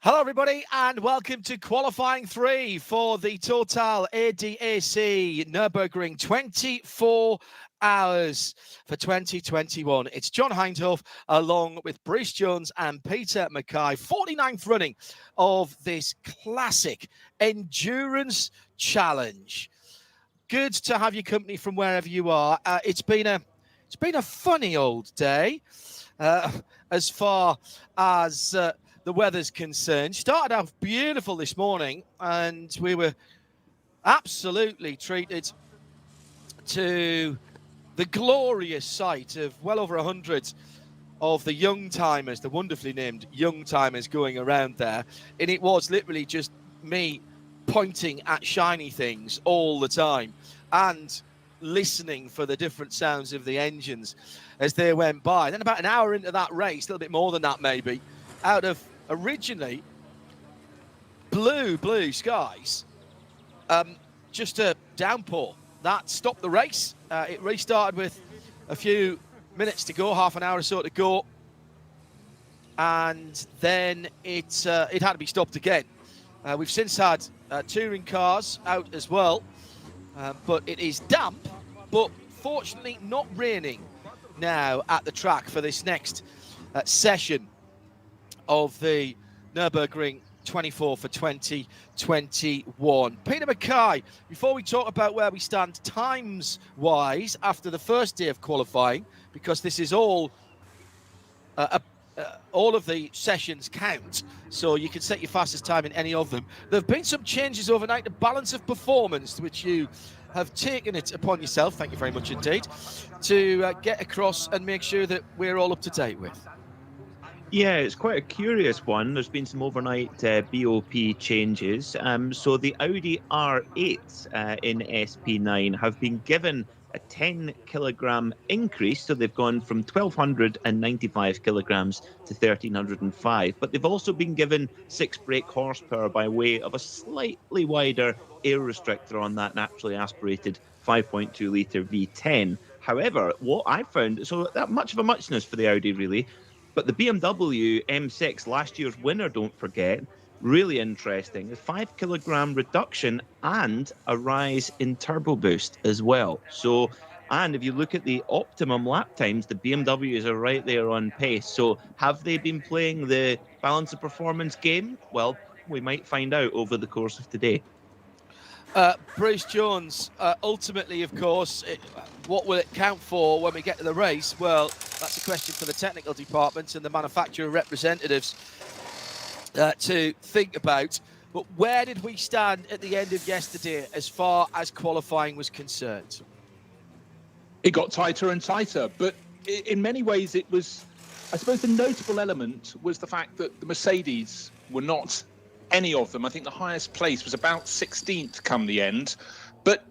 Hello, everybody, and welcome to qualifying 3 for the Total ADAC Nurburgring 24 hours for 2021. It's John Hindhoff along with Bruce Jones and Peter Mackay, 49th running of this classic endurance challenge. Good to have your company from wherever you are. It's been a funny old day as far as the weather's concerned. Started out beautiful this morning, and we were absolutely treated to the glorious sight of well over 100 of the young timers, the wonderfully named young timers going around there. And it was literally just me pointing at shiny things all the time and listening for the different sounds of the engines as they went by. Then about an hour into that race, a little bit more than that maybe, out of originally blue skies, just a downpour that stopped the race. It restarted with a few minutes to go, half an hour or so to go, and then it had to be stopped again. We've since had touring cars out as well, but it is damp, but fortunately not raining now at the track for this next session of the Nurburgring 24 for 2021. Peter Mackay, before we talk about where we stand times-wise after the first day of qualifying, because this is all of the sessions count, so you can set your fastest time in any of them. There have been some changes overnight, the balance of performance, which you have taken it upon yourself, thank you very much indeed, to get across and make sure that we're all up to date with. Yeah, it's quite a curious one. There's been some overnight BOP changes. So the Audi R8 in SP9 have been given a 10 kilogram increase. So they've gone from 1,295 kilograms to 1,305. But they've also been given 6 brake horsepower by way of a slightly wider air restrictor on that naturally aspirated 5.2 litre V10. However, what I found, so that much of a muchness for the Audi really, but the BMW M6, last year's winner, don't forget, really interesting. A 5 kilogram reduction and a rise in turbo boost as well. So, and if you look at the optimum lap times, the BMWs are right there on pace. So have they been playing the balance of performance game? Well, we might find out over the course of today. Bruce Jones, ultimately, of course, what will it count for when we get to the race? Well, that's a question for the technical department and the manufacturer representatives to think about. But where did we stand at the end of yesterday as far as qualifying was concerned? It got tighter and tighter, but in many ways it was, I suppose the notable element was the fact that the Mercedes were not any of them. I think the highest place was about 16th come the end, but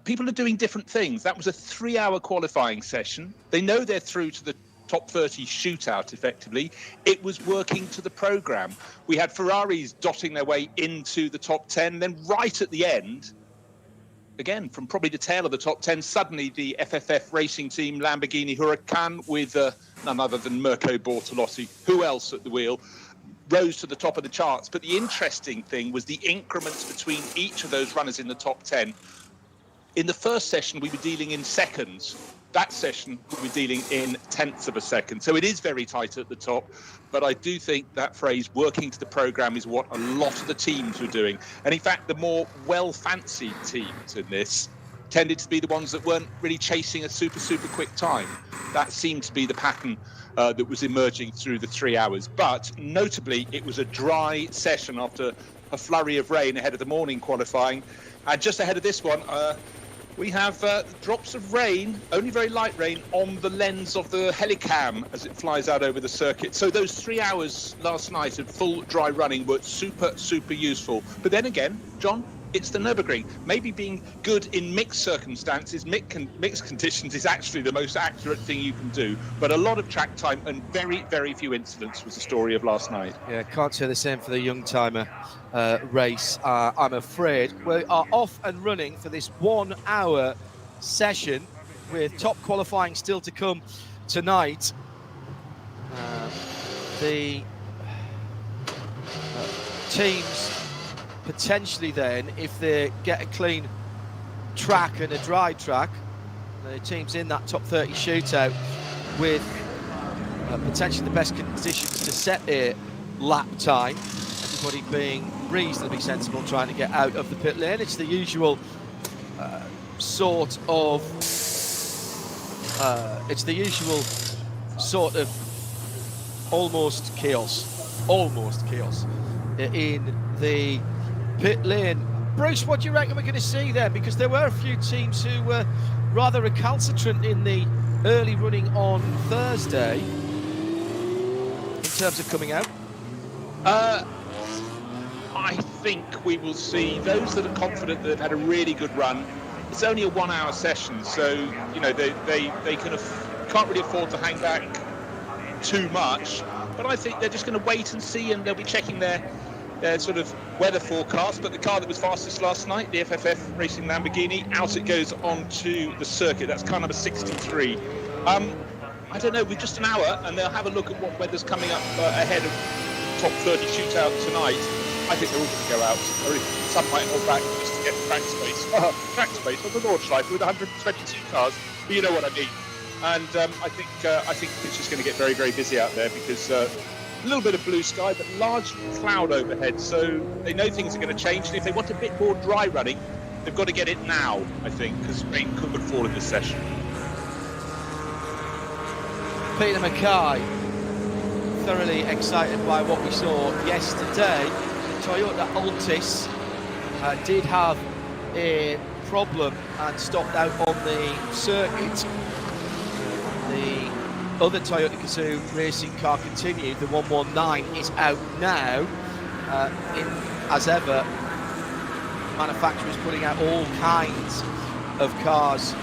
people are doing different things. That was a 3-hour qualifying session. They know they're through to the top 30 shootout effectively. It was working to the program. We had Ferraris dotting their way into the top 10, then right at the end, again from probably the tail of the top 10, suddenly the FFF racing team Lamborghini Huracan with none other than Mirko Bortolotti, who else at the wheel, rose to the top of the charts. But the interesting thing was the increments between each of those runners in the top 10. In the first session, we were dealing in seconds. That session, we were dealing in tenths of a second. So it is very tight at the top. But I do think that phrase, working to the program, is what a lot of the teams were doing. And in fact, the more well-fancied teams in this tended to be the ones that weren't really chasing a super quick time. That seemed to be the pattern that was emerging through the 3 hours. But notably, it was a dry session after a flurry of rain ahead of the morning qualifying. And just ahead of this one, we have drops of rain, only very light rain, on the lens of the Helicam as it flies out over the circuit. So those 3 hours last night of full dry running were super useful. But then again, John, it's the Nurburgring. Maybe being good in mixed circumstances, mixed conditions is actually the most accurate thing you can do. But a lot of track time and very few incidents was the story of last night. Yeah, can't say the same for the young timer race, I'm afraid. We are off and running for this 1 hour session with top qualifying still to come tonight. The teams potentially then, if they get a clean track and a dry track, the teams in that top 30 shootout with potentially the best conditions to set a lap time, everybody being reasonably sensible trying to get out of the pit lane. It's the usual sort of almost chaos in the pit lane. Bruce, what do you reckon we're going to see then? Because there were a few teams who were rather recalcitrant in the early running on Thursday in terms of coming out. I think we will see those that are confident that they've had a really good run. It's only a 1 hour session, so you know they can't really afford to hang back too much. But I think they're just going to wait and see, and they'll be checking their sort of weather forecast. But the car that was fastest last night, the FFF Racing Lamborghini, out it goes onto the circuit. That's car number 63. I don't know, with just an hour, and they'll have a look at what weather's coming up ahead of top 30 shootout tonight. I think they're all going to go out. Some might hold back just to get track space. Track space on the Nordschleife with 122 cars, but you know what I mean. And I think it's just going to get very, very busy out there because a little bit of blue sky, but large cloud overhead. So they know things are going to change. And if they want a bit more dry running, they've got to get it now, I think, because rain could fall in this session. Peter Mackay, thoroughly excited by what we saw yesterday. Toyota Altis did have a problem and stopped out on the circuit. The other Toyota Gazoo racing car continued. The 119 is out now. As ever, manufacturers putting out all kinds of cars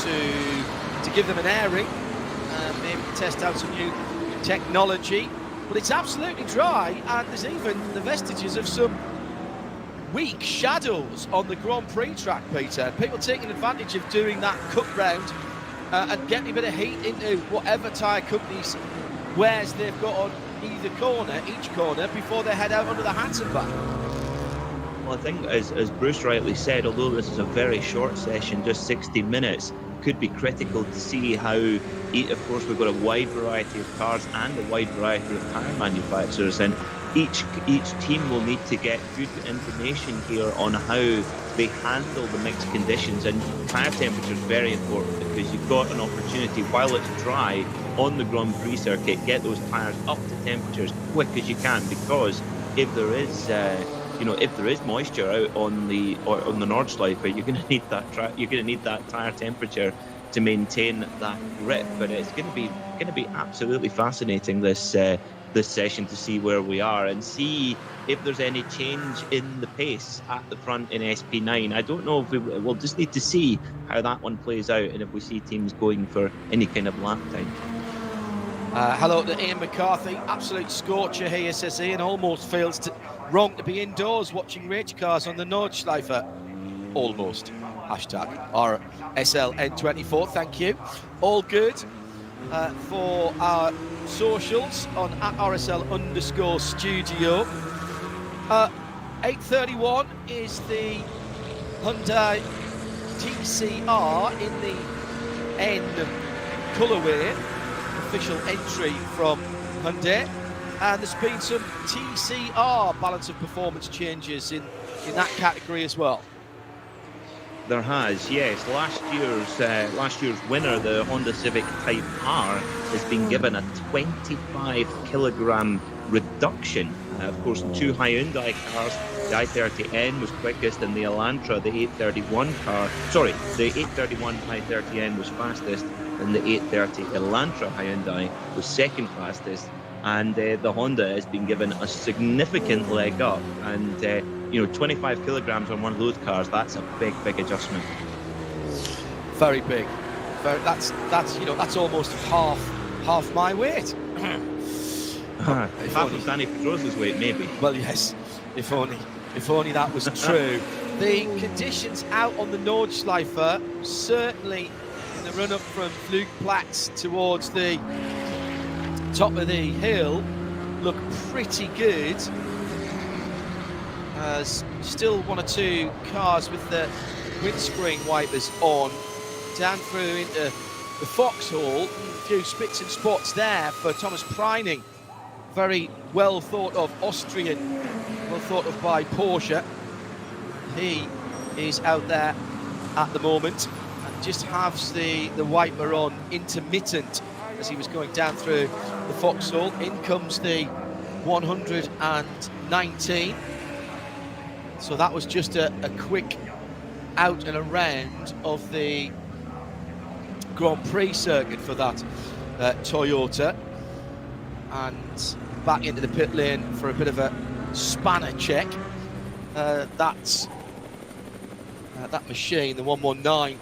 to give them an airing and maybe test out some new technology. But it's absolutely dry, and there's even the vestiges of some weak shadows on the Grand Prix track, Peter. People taking advantage of doing that cut round and getting a bit of heat into whatever tyre company's wares they've got on each corner, before they head out under the Hanson back. Well, I think, as Bruce rightly said, although this is a very short session, just 60 minutes, could be critical to see how, of course, we've got a wide variety of cars and a wide variety of tyre manufacturers, and each team will need to get good information here on how they handle the mixed conditions. And tyre temperature is very important, because you've got an opportunity while it's dry on the Grand Prix circuit, get those tyres up to temperatures quick as you can, because if there is moisture out on the Nordschleife, you're going to need that tyre temperature to maintain that grip. But it's going to be absolutely fascinating this session to see where we are and see if there's any change in the pace at the front in SP9. I don't know if we'll just need to see how that one plays out, and if we see teams going for any kind of lap time. Hello to Ian McCarthy. Absolute scorcher here, says Ian. Almost feels wrong to be indoors watching race cars on the Nordschleife. Almost. Hashtag RSLN24. Thank you. All good for our socials on @RSL_studio. 831 is the Hyundai TCR in the N colourway. Official entry from Hyundai, and there's been some TCR balance of performance changes in that category as well. There has, yes. Last year's winner, the Honda Civic Type R, has been given a 25 kilogram reduction. Of course, in two Hyundai cars, the i30N was quickest, and the Elantra, the 831 i30N was fastest, and the 830 Elantra Hyundai was second fastest. And the Honda has been given a significant leg up, and 25 kilograms on one of those cars, that's a big adjustment. Very big. That's almost half my weight. Half of Danny Pedrosa's weight, maybe. Well, yes, if only that was true. The conditions out on the Nordschleife, certainly in the run-up from Flugplatz towards the top of the hill, look pretty good. Still one or two cars with the windscreen wipers on, down through into the Foxhall. A few spits and spots there for Thomas Preining. Very well thought of Austrian, well thought of by Porsche. He is out there at the moment and just has the wiper on intermittent as he was going down through the Foxhall. In comes the 119. So that was just a quick out and around of the Grand Prix circuit for that Toyota, and back into the pit lane for a bit of a spanner check. That machine, the 119,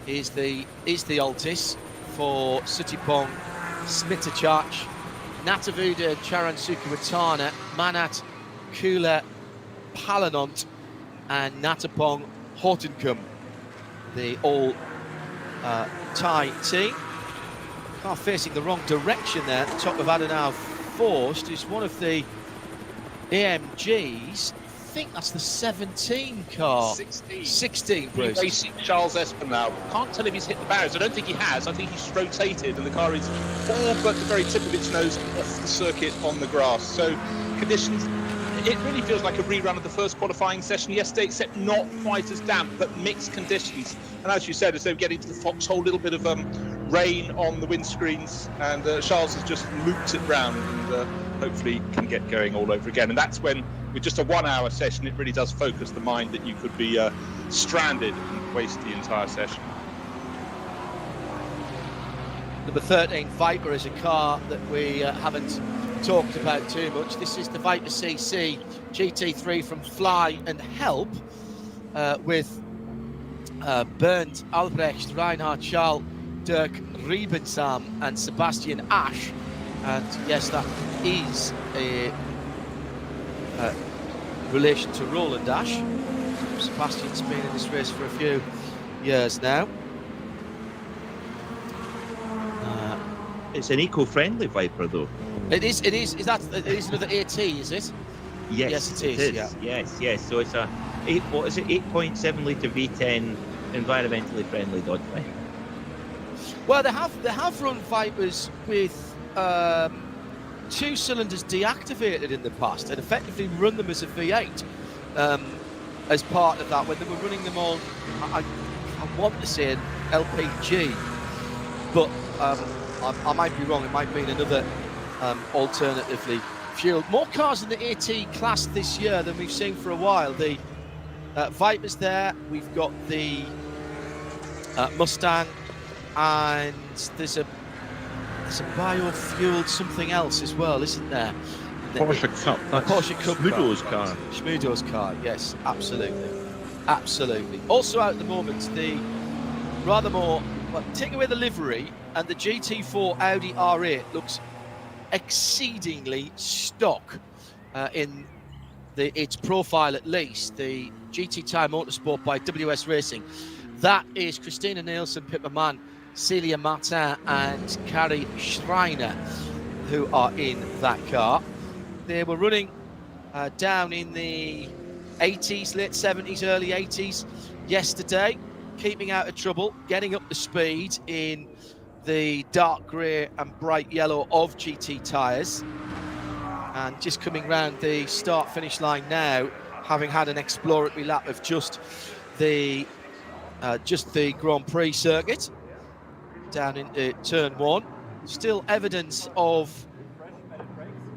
is the Altis for Sutipong, Smitachach, Natavuda, Charan Sukuwatana, Manat, Kula, Palanont, and Natapong Hortencombe, the all Thai team. Car facing the wrong direction there at the top of Adenauer Forst is one of the AMGs. I think that's the 17 car. 16, Bruce. Racing Charles Espinal. Can't tell if he's hit the barriers. I don't think he has. I think he's rotated, and the car is all but the very tip of its nose off the circuit on the grass. So conditions, it really feels like a rerun of the first qualifying session yesterday, except not quite as damp, but mixed conditions. And as you said, as they were getting to the Foxhole, a little bit of rain on the windscreens, and Charles has just looped it round and hopefully can get going all over again. And that's when, with just a 1 hour session, it really does focus the mind that you could be stranded and waste the entire session. Number 13, Viper, is a car that we haven't talked about too much. This is the Viper CC GT3 from Fly and Help, with Bernd Albrecht, Reinhard Schall, Dirk Riebensam and Sebastian Asch. And yes, that is a relation to Roland Asch. Sebastian's been in this race for a few years now. It's an eco-friendly Viper, though. It is. It is another AT, is it? Yes, it is. Yeah. Yes. So it's a 8.7 litre V10 environmentally friendly Dodge Viper. Well, they have run Vipers with 2 cylinders deactivated in the past, and effectively run them as a V8 as part of that. When they were running them on, I want to say an LPG, but I might be wrong. It might mean another alternatively fueled. More cars in the AT class this year than we've seen for a while. The Vipers there. We've got the Mustang, and there's a biofueled something else as well, isn't there? Porsche Cup. Porsche Cup Schmudo's car. Schmudo's car. Yes, absolutely. Also out at the moment, the rather more. Well, take away the livery, and the GT4 Audi R8 looks exceedingly stock in its profile, at least. The GT Thai Motorsport by WS Racing. That is Christina Nielsen, Pippa Mann, Celia Martin and Carrie Schreiner, who are in that car. They were running down in the 80s, late 70s, early 80s yesterday, keeping out of trouble, getting up to speed in the dark grey and bright yellow of GT tyres, and just coming round the start-finish line now, having had an exploratory lap of just the Grand Prix circuit down into turn 1. Still evidence of,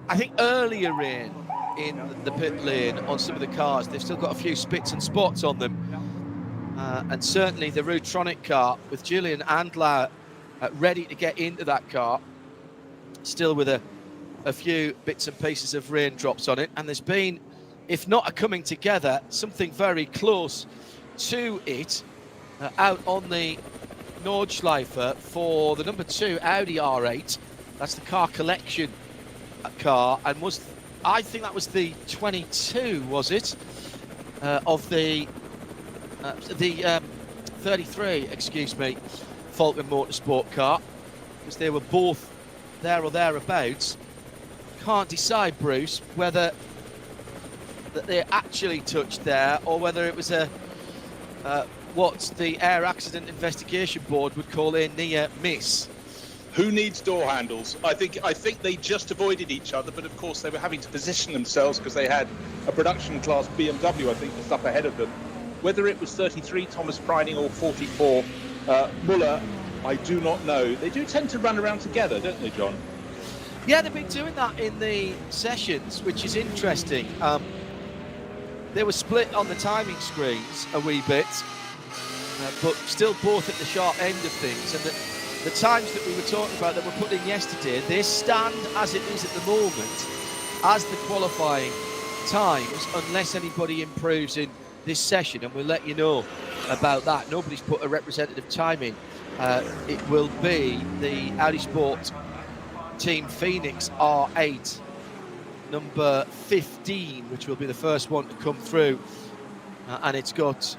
I think, earlier rain in the pit lane on some of the cars. They've still got a few spits and spots on them. And certainly the Rutronic car with Julian Andlau ready to get into that car, still with a few bits and pieces of raindrops on it. And there's been, if not a coming together, something very close to it out on the Nordschleife for the number 2 Audi R8. That's the car collection car, and I think that was the 22, was it? Of the 33, excuse me, Falcon Motorsport car, because they were both there or thereabouts. Can't decide, Bruce, whether that they actually touched there, or whether it was a what the Air Accident Investigation Board would call a near miss. Who needs door handles? I think they just avoided each other, but of course they were having to position themselves because they had a production class BMW, I think, just up ahead of them. Whether it was 33 Thomas Preining or 44 Muller, I do not know. They do tend to run around together, don't they, John? Yeah, they've been doing that in the sessions, which is interesting. They were split on the timing screens a wee bit, but still both at the sharp end of things. And the times that we were talking about that were put in yesterday, they stand as it is at the moment as the qualifying times, unless anybody improves in this session, and we'll let you know about that. Nobody's put a representative time in. It will be the Audi Sport Team Phoenix R8, number 15, which will be the first one to come through, and it's got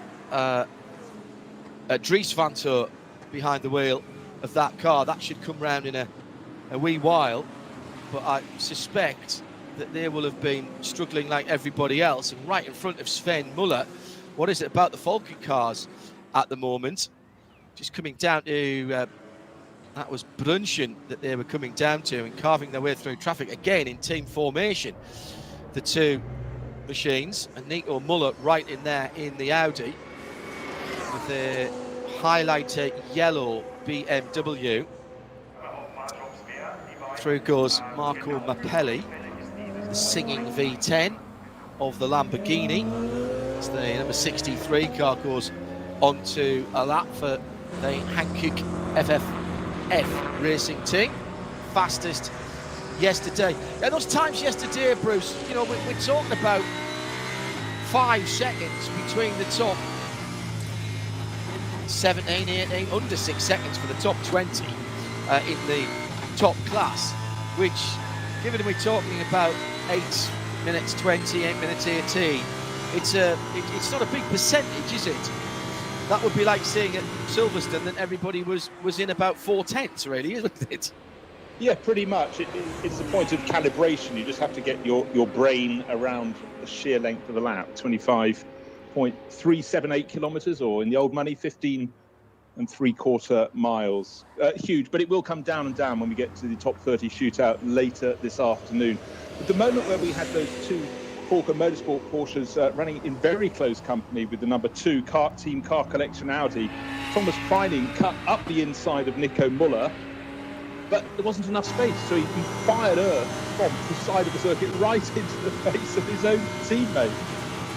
Dries van Toor behind the wheel of that car. That should come round in a wee while, but I suspect that they will have been struggling like everybody else, and right in front of Sven Muller. What is it about the Falken cars at the moment? Just coming down to that was Brunchen that they were coming down to, and carving their way through traffic again in team formation, the two machines, and Nico Muller right in there in the Audi with the highlighter yellow BMW. Through goes Marco Mappelli, the singing V10 of the Lamborghini. As the number 63 car goes onto a lap for the Hankook FFF racing team. Fastest yesterday. Yeah, those times yesterday, Bruce, you know, we're talking about 5 seconds between the top 17, 18, under 6 seconds for the top 20 in the top class, which, given we're talking about 8 minutes 20, 8 minutes 18, it's not a big percentage, is it? That would be like saying at Silverstone that everybody was in about 4/10, really, isn't it? Yeah, pretty much. It's a point of calibration. You just have to get your brain around the sheer length of the lap, 25.378 kilometres, or in the old money, 15 3/4 miles. Huge, but it will come down and down when we get to the top 30 shootout later this afternoon. At the moment where we had those two Falken Motorsport Porsches running in very close company with the number 2 Team Car Collection Audi, Thomas Preining cut up the inside of Nico Muller, but there wasn't enough space, so he fired earth from the side of the circuit right into the face of his own teammate.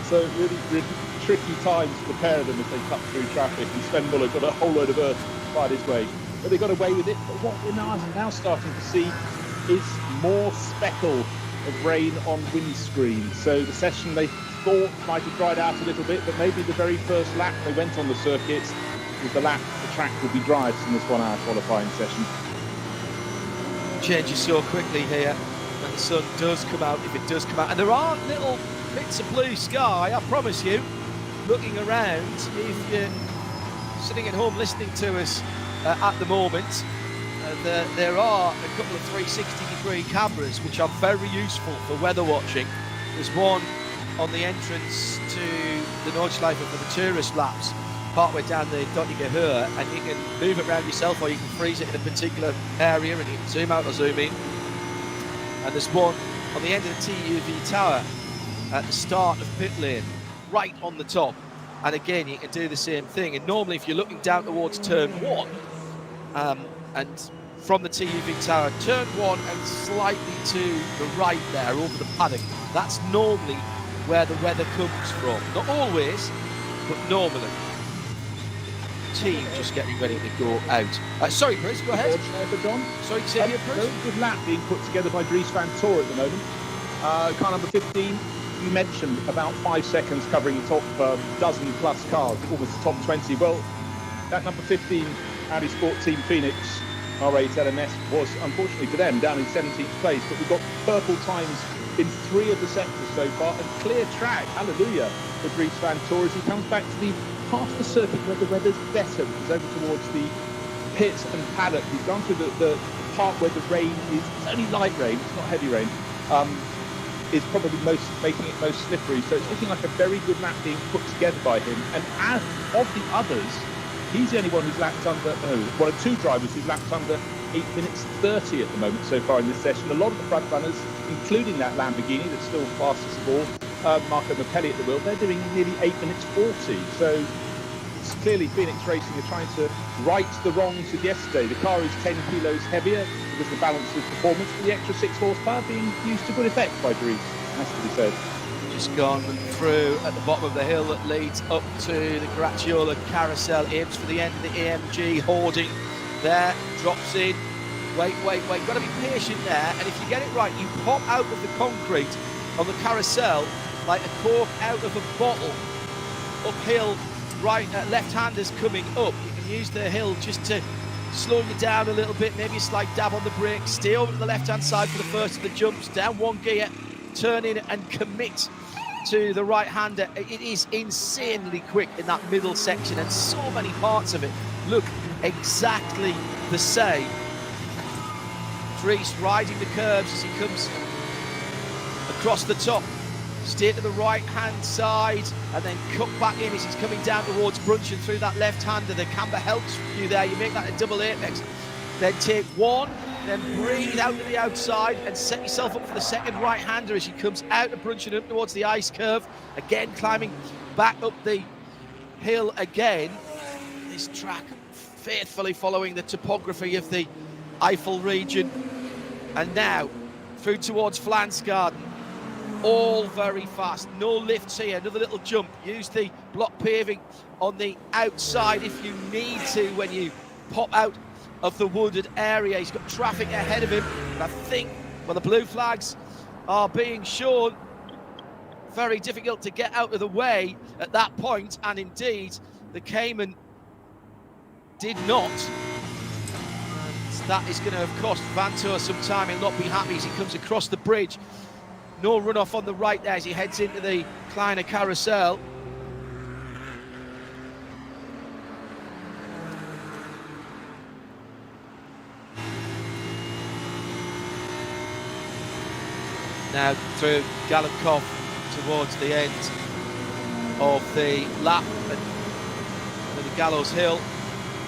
So really, really tricky times for the pair of them as they cut through traffic, and Sven Muller got a whole load of earth fired his way. But they got away with it. But what we're now starting to see is more speckle of rain on windscreen. So the session they thought might have dried out a little bit, but maybe the very first lap they went on the circuit was the lap the track will be driest in this 1 hour qualifying session. Changes so quickly here, and the sun does come out, if it does come out, and there are little bits of blue sky, I promise you. Looking around, if you're sitting at home listening to us at the moment, there are a couple of 360-degree cameras which are very useful for weather watching. There's one on the entrance to the Nordschleife for the tourist laps, partway down the Dottinger Höhe, and you can move it around yourself, or you can freeze it in a particular area and you can zoom out or zoom in. And there's one on the end of the TUV tower at the start of pit lane, right on the top, and again you can do the same thing. And normally if you're looking down towards turn 1 and from the TUV tower, turn 1 and slightly to the right there over the paddock, that's normally where the weather comes from. Not always, but normally. Team just getting ready to go out. Sorry, Bruce, go ahead. Sorry, say here, Bruce. Very good lap being put together by Dries van Toor at the moment. Car number 15, you mentioned about 5 seconds covering the top dozen plus cars, almost the top 20. Well, that number 15 Audi Sport Team Phoenix R8 LMS was, unfortunately for them, down in 17th place, but we've got purple times in 3 of the sectors so far, and clear track, hallelujah, for Dries van Toor as he comes back to the part of the circuit where the weather's better. He's over towards the pit and paddock. He's gone through the part where the rain is, it's only light rain, it's not heavy rain. is probably making it most slippery. So it's looking like a very good lap being put together by him. And as of the others, he's the only one who's lapped under, one of two drivers who's lapped under 8 minutes 30 at the moment so far in this session. A lot of the front runners, including that Lamborghini that's still fastest of all, Marco Mappelli at the wheel, they're doing nearly 8 minutes 40. So it's clearly Phoenix Racing are trying to right the wrongs of yesterday. The car is 10 kilos heavier because the balance of performance, but the extra 6 horsepower being used to good effect by Dries, has to be said. Just gone through at the bottom of the hill that leads up to the Graciola carousel, aims for the end of the AMG hoarding there, drops in, wait, got to be patient there, and if you get it right, you pop out of the concrete on the carousel like a cork out of a bottle, uphill, right, left-handers coming up. You can use the hill just to slow you down a little bit, maybe a slight dab on the brake, stay over to the left-hand side for the first of the jumps, down one gear, turn in and commit to the right-hander. It is insanely quick in that middle section, and so many parts of it look exactly the same. Dries riding the curves as he comes across the top, stay to the right-hand side, and then cut back in as he's coming down towards Brunchen through that left-hander. The camber helps you there. You make that a double apex. Then take one, then breathe out to the outside and set yourself up for the second right-hander as he comes out of Brunchen up towards the ice curve. Again, climbing back up the hill again. This track faithfully following the topography of the Eifel region. And now through towards Flansgarden. All very fast, no lifts here, another little jump. Use the block paving on the outside if you need to when you pop out of the wooded area. He's got traffic ahead of him, and I think, well, the blue flags are being shown. Very difficult to get out of the way at that point, and indeed, the Cayman did not. And that is going to have cost Vantour some time. He'll not be happy as he comes across the bridge. No runoff on the right there as he heads into the Kleiner carousel. Now through Galenkov towards the end of the lap, and the Gallows Hill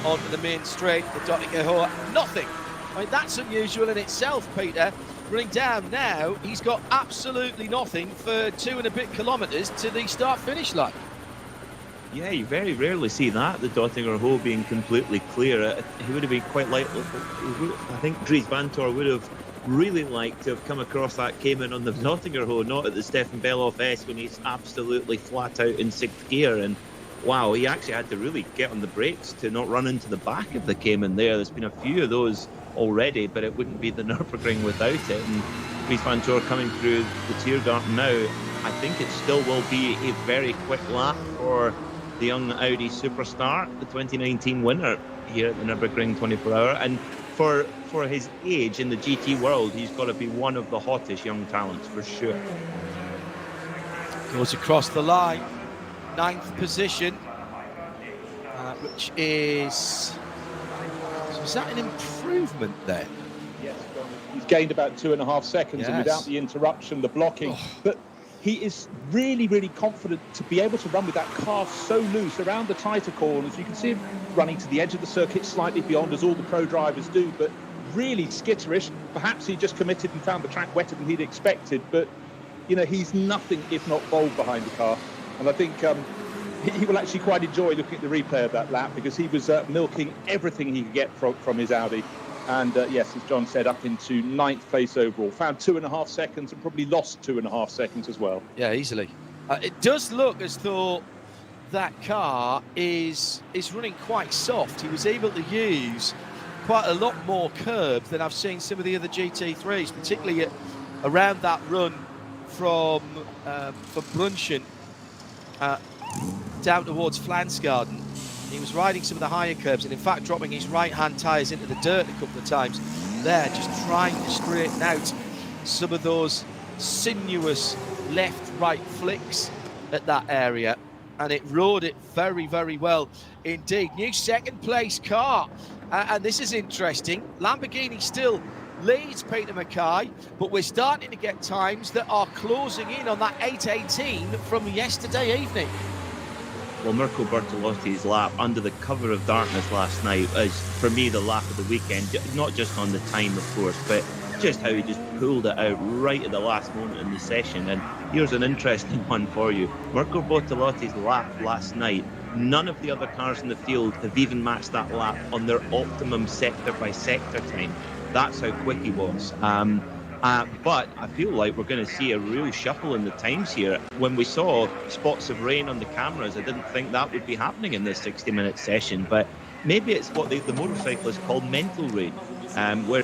onto the main straight, the Dottinger. Nothing. I mean, that's unusual in itself, Peter. Running down now, he's got absolutely nothing for 2 and a bit kilometres to the start-finish line. Yeah, you very rarely see that, the Dottinger Hole being completely clear. He would have been quite likely, I think Dries Vantour would have really liked to have come across that Cayman on the Dottinger Hole, not at the Stefan Beloff S when he's absolutely flat out in 6th gear. And wow, he actually had to really get on the brakes to not run into the back of the Cayman there. There's been a few of those already, but it wouldn't be the Nurburgring without it. And Dries Vantour coming through the Tiergarten now, I think it still will be a very quick lap for the young Audi superstar, the 2019 winner here at the Nurburgring 24-hour. And for his age in the GT world, he's got to be one of the hottest young talents for sure. Goes across the line, 9th position, which is... Is that an improvement there? Yes, he's gained about 2.5 seconds, yes. And without the interruption, the blocking. But he is really, really confident to be able to run with that car so loose around the tighter corners. You can see him running to the edge of the circuit slightly beyond, as all the pro drivers do, but really skitterish. Perhaps he just committed and found the track wetter than he'd expected, but, you know, he's nothing if not bold behind the car. And I think he will actually quite enjoy looking at the replay of that lap, because he was milking everything he could get from his Audi. And yes, as John said, up into 9th place overall. Found 2.5 seconds and probably lost 2.5 seconds as well. Yeah, easily. It does look as though that car is running quite soft. He was able to use quite a lot more curb than I've seen some of the other GT3s, particularly around that run from Brunchen down towards Flansgarden. He was riding some of the higher curbs and in fact dropping his right-hand tyres into the dirt a couple of times there, just trying to straighten out some of those sinuous left-right flicks at that area, and it rode it very, very well indeed. New second place car, and this is interesting. Lamborghini still leads Peter Mackay, but we're starting to get times that are closing in on that 8:18 from yesterday evening. Well, Mirko Bortolotti's lap under the cover of darkness last night is, for me, the lap of the weekend. Not just on the time, of course, but just how he just pulled it out right at the last moment in the session. And here's an interesting one for you. Mirko Bortolotti's lap last night, none of the other cars in the field have even matched that lap on their optimum sector-by-sector time. That's how quick he was. But I feel like we're going to see a real shuffle in the times here. When we saw spots of rain on the cameras, I didn't think that would be happening in this 60-minute session. But maybe it's what the motorcyclists call mental rain, where...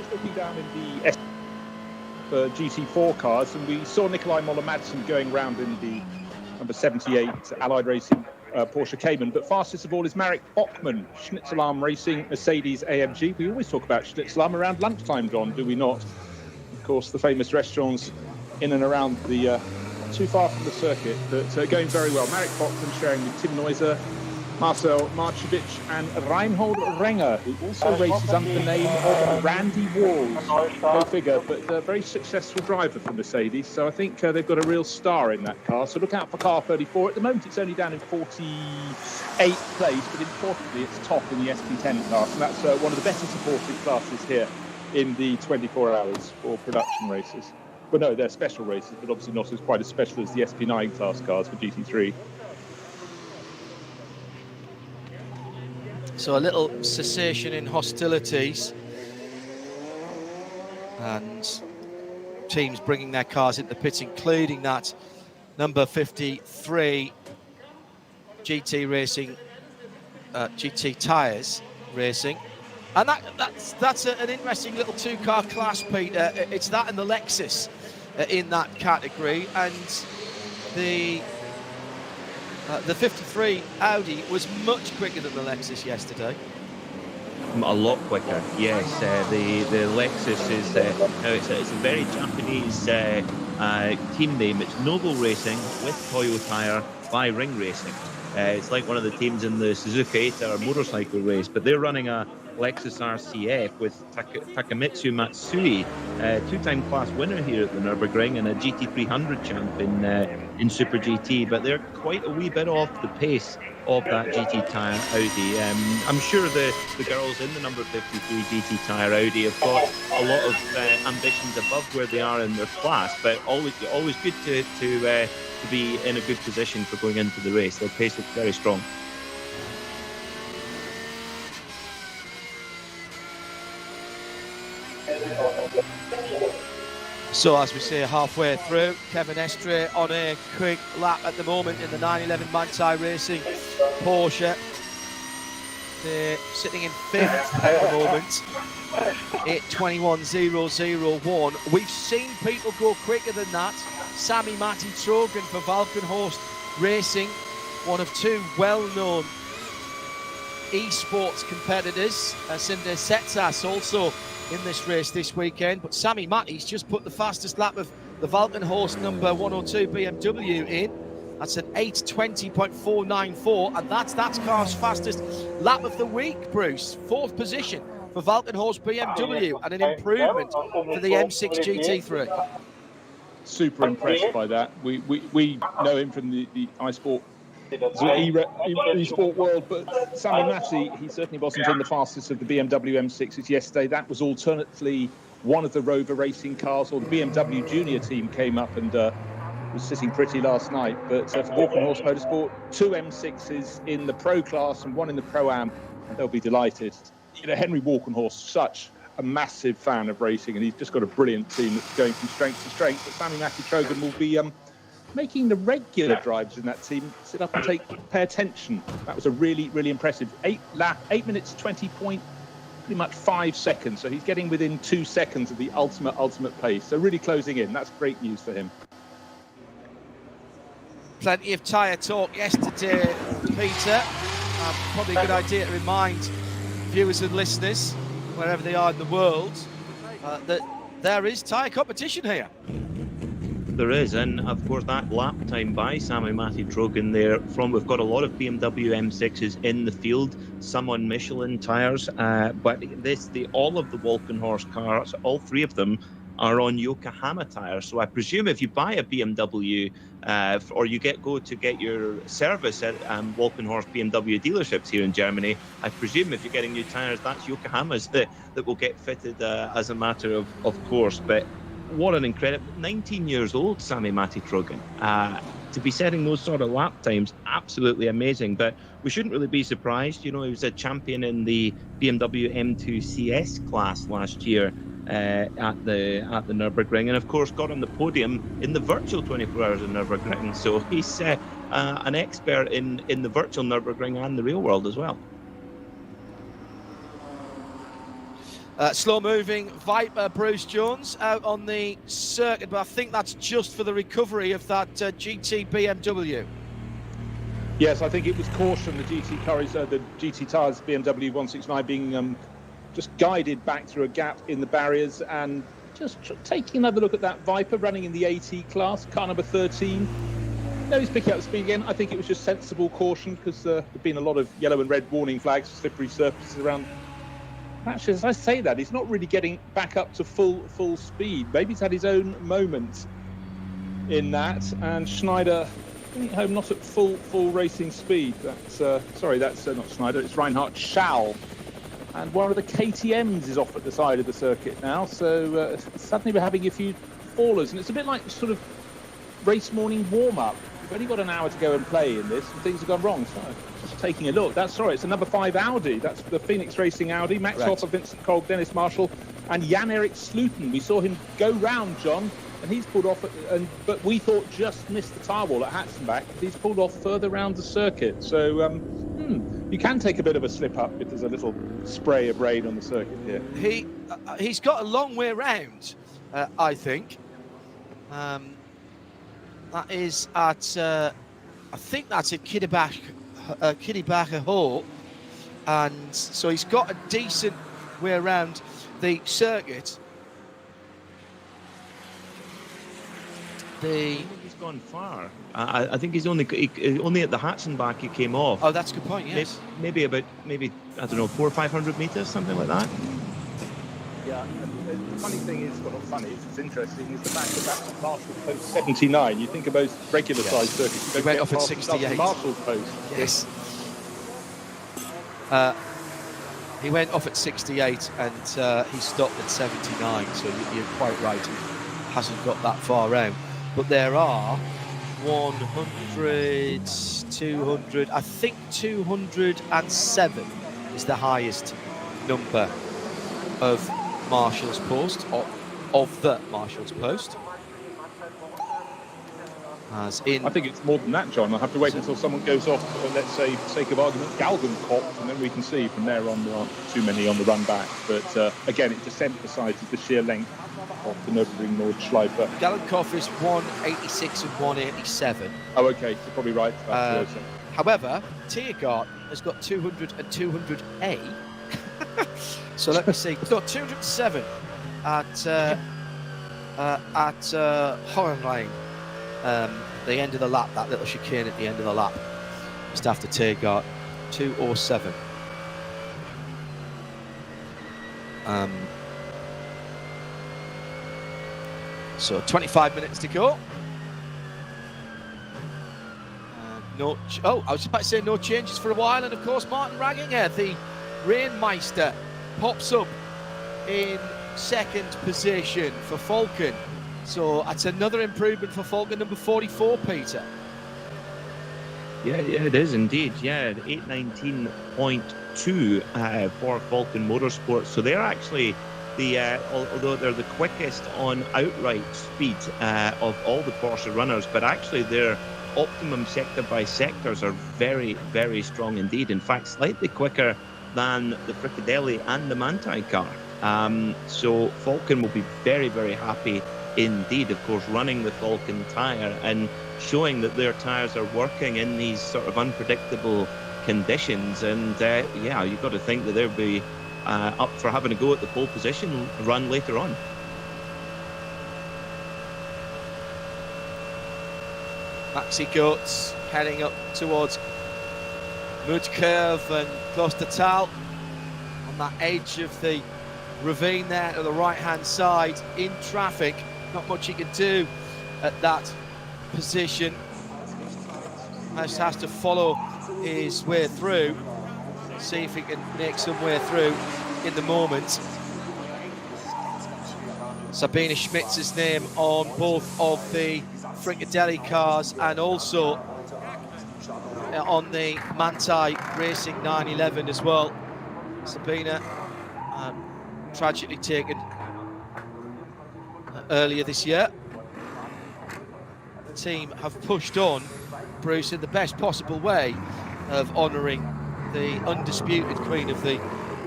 was looking down in the GT4 cars, and we saw Nikolai Moller-Madsen going round in the number 78 Allied Racing Porsche Cayman. But fastest of all is Marek Bachmann, Schnitzelarm Racing, Mercedes AMG. We always talk about Schnitzelarm around lunchtime, John, do we not? Of course, the famous restaurants in and around the, not too far from the circuit, but going very well. Marek Bachmann sharing with Tim Neuser, Marcel Marcevic and Reinhold Renger, who also races under the name of Randy Walls. Go figure, but a very successful driver for Mercedes. So I think they've got a real star in that car. So look out for car 34. At the moment, it's only down in 48th place, but importantly, it's top in the SP10 class. And that's one of the better supported classes here in the 24 hours for production races. Well, no, they're special races, but obviously not as quite as special as the SP9 class cars for GT3. So a little cessation in hostilities, and teams bringing their cars into the pits, including that number 53 GT Racing, GT Tyres Racing. And that's an interesting little two-car class, Peter. It's that and the Lexus in that category, and the 53 Audi was much quicker than the Lexus yesterday. A lot quicker, yes. The Lexus is now it's a very Japanese team name. It's Noble Racing with Toyo Tire by Ring Racing. It's like one of the teams in the Suzuka 8-hour motorcycle race, but they're running a Lexus RCF with Takamitsu Matsui, two-time class winner here at the Nurburgring and a GT300 champ in Super GT, but they're quite a wee bit off the pace of that GT Tyre Audi. I'm sure the girls in the number 53 GT Tyre Audi have got a lot of ambitions above where they are in their class, but always good to be in a good position for going into the race. Their pace looks very strong. So as we say, halfway through, Kevin Estre on a quick lap at the moment in the 911 Manthey Racing Porsche. They're sitting in 5th at the moment, 8:21.001. We've seen people go quicker than that. Sami Matti Trogan for Valkenhorst Racing, one of two well-known esports competitors. Sinde Setsas also in this race this weekend, but Sami Matti's just put the fastest lap of the Valkenhorst number 102 BMW in. That's an 8:20.494, and that's car's fastest lap of the week, Bruce. 4th position for Valkenhorst BMW, and an improvement for the M6 GT3. Super impressed by that. We know him from the iSport e-sport world, but Sami Matti, he certainly wasn't in the fastest of the BMW M6s yesterday. That was alternately one of the Rover Racing cars, or the BMW Junior team came up and was sitting pretty last night. But for Valkenhorst Motorsport, 2 M6s in the Pro class and 1 in the Pro-Am, and they'll be delighted. You know, Henry Walkenhorst, such a massive fan of racing, and he's just got a brilliant team that's going from strength to strength. But Sami Matti Trogan will be making the regular drivers in that team sit up and pay attention. That was a really, really impressive 8 minutes 20.5 seconds. So he's getting within 2 seconds of the ultimate pace. So really closing in. That's great news for him. Plenty of tyre talk yesterday, Peter. Probably a good idea to remind viewers and listeners, wherever they are in the world, that there is tyre competition here. There is, and of course that lap time by Sami Matti Trogan there we've got a lot of BMW M6s in the field, some on Michelin tyres, but all of the Walkenhorst cars, all 3 of them are on Yokohama tyres. So I presume if you buy a BMW or you go to get your service at Walkenhorst BMW dealerships here in Germany, I presume if you're getting new tyres, that's Yokohama's that will get fitted as a matter of course. But what an incredible 19 years old Sami Matti Trogan. To be setting those sort of lap times, absolutely amazing. But we shouldn't really be surprised. You know, he was a champion in the BMW M2 CS class last year at the Nurburgring, and of course got on the podium in the virtual 24 hours of Nurburgring. So he's an expert in the virtual Nurburgring and the real world as well. Slow-moving Viper Bruce Jones out on the circuit, but I think that's just for the recovery of that GT BMW. Yes, I think it was caution, the GT Courage, the GT Tires BMW 169 being just guided back through a gap in the barriers, and just taking another look at that Viper running in the AT class, car number 13. No, he's picking up speed again. I think it was just sensible caution, because there've been a lot of yellow and red warning flags for slippery surfaces around. Actually, as I say that, he's not really getting back up to full speed. Maybe he's had his own moment in that, and Schneider home not at full racing speed. That's not Schneider, it's Reinhard Schall, and one of the KTMs is off at the side of the circuit now, so suddenly we're having a few fallers, and it's a bit like sort of race morning warm-up. We've only got an hour to go and play in this, and things have gone wrong. So just taking a look, it's a number 5 Audi, that's the Phoenix Racing Audi. Max Hoffer, Vincent Kolb, Dennis Marshall, and Jan-Erik Slooten. We saw him go round, John, and he's pulled off, but we thought just missed the tyre wall at Hatzenbach. He's pulled off further round the circuit. So you can take a bit of a slip up if there's a little spray of rain on the circuit here. He's got a long way round, I think. That is at, I think that's at Kiddebacher Hall, and so he's got a decent way around the circuit. I think he's gone far. I think he's only at the Hatzenbach he came off. Oh, that's a good point. Yes, maybe I don't know, 400 or 500 meters, something like that. Yeah, the funny thing is, well, not funny, it's interesting, is the fact that that's Marshall Post 79. You think of those regular sized circuits. He went off at 68. Marshall Post. Yes. He went off at 68 and he stopped at 79. So you're quite right. He hasn't got that far round. But there are 100, 200, I think 207 is the highest number of Marshall's Post, of the Marshall's Post. As in, I think it's more than that, John. I'll have to wait until someone goes off, let's say, for sake of argument, Galgenkopf, and then we can see from there on there aren't too many on the run back. But again, it just emphasises the sheer length of the Nurburgring Nordschleife. Galgenkopf is 186 and 187. Oh, okay, so probably right. However, Tiergarten has got 200 and 200A. So let me see. He's got 207 at Hohenlein. The end of the lap, that little chicane at the end of the lap, just after Tiergarten, 207. So 25 minutes to go. I was about to say no changes for a while, and of course Martin Ragginger, the Rainmeister, pops up in second position for Falcon. So that's another improvement for Falcon, number 44, Peter. Yeah, it is indeed. Yeah, 819.2 for Falcon Motorsports. So they're actually although they're the quickest on outright speed of all the Porsche runners, but actually their optimum sector by sectors are very, very strong indeed. In fact, slightly quicker than the Fricadelli and the Manthey car. So Falcon will be very, very happy indeed, of course, running the Falcon tyre and showing that their tyres are working in these sort of unpredictable conditions. And yeah, you've got to think that they'll be up for having a go at the pole position run later on. Maxi Goetz heading up towards Mudkurve and close to Tal on that edge of the ravine there to the right hand side in traffic. Not much he can do at that position. Just has to follow his way through, see if he can make some way through in the moment. Sabina Schmitz's name on both of the Fricadelli cars and also on the Manthey Racing 911 as well. Sabina tragically taken earlier this year. The team have pushed on, Bruce, in the best possible way of honouring the undisputed queen of the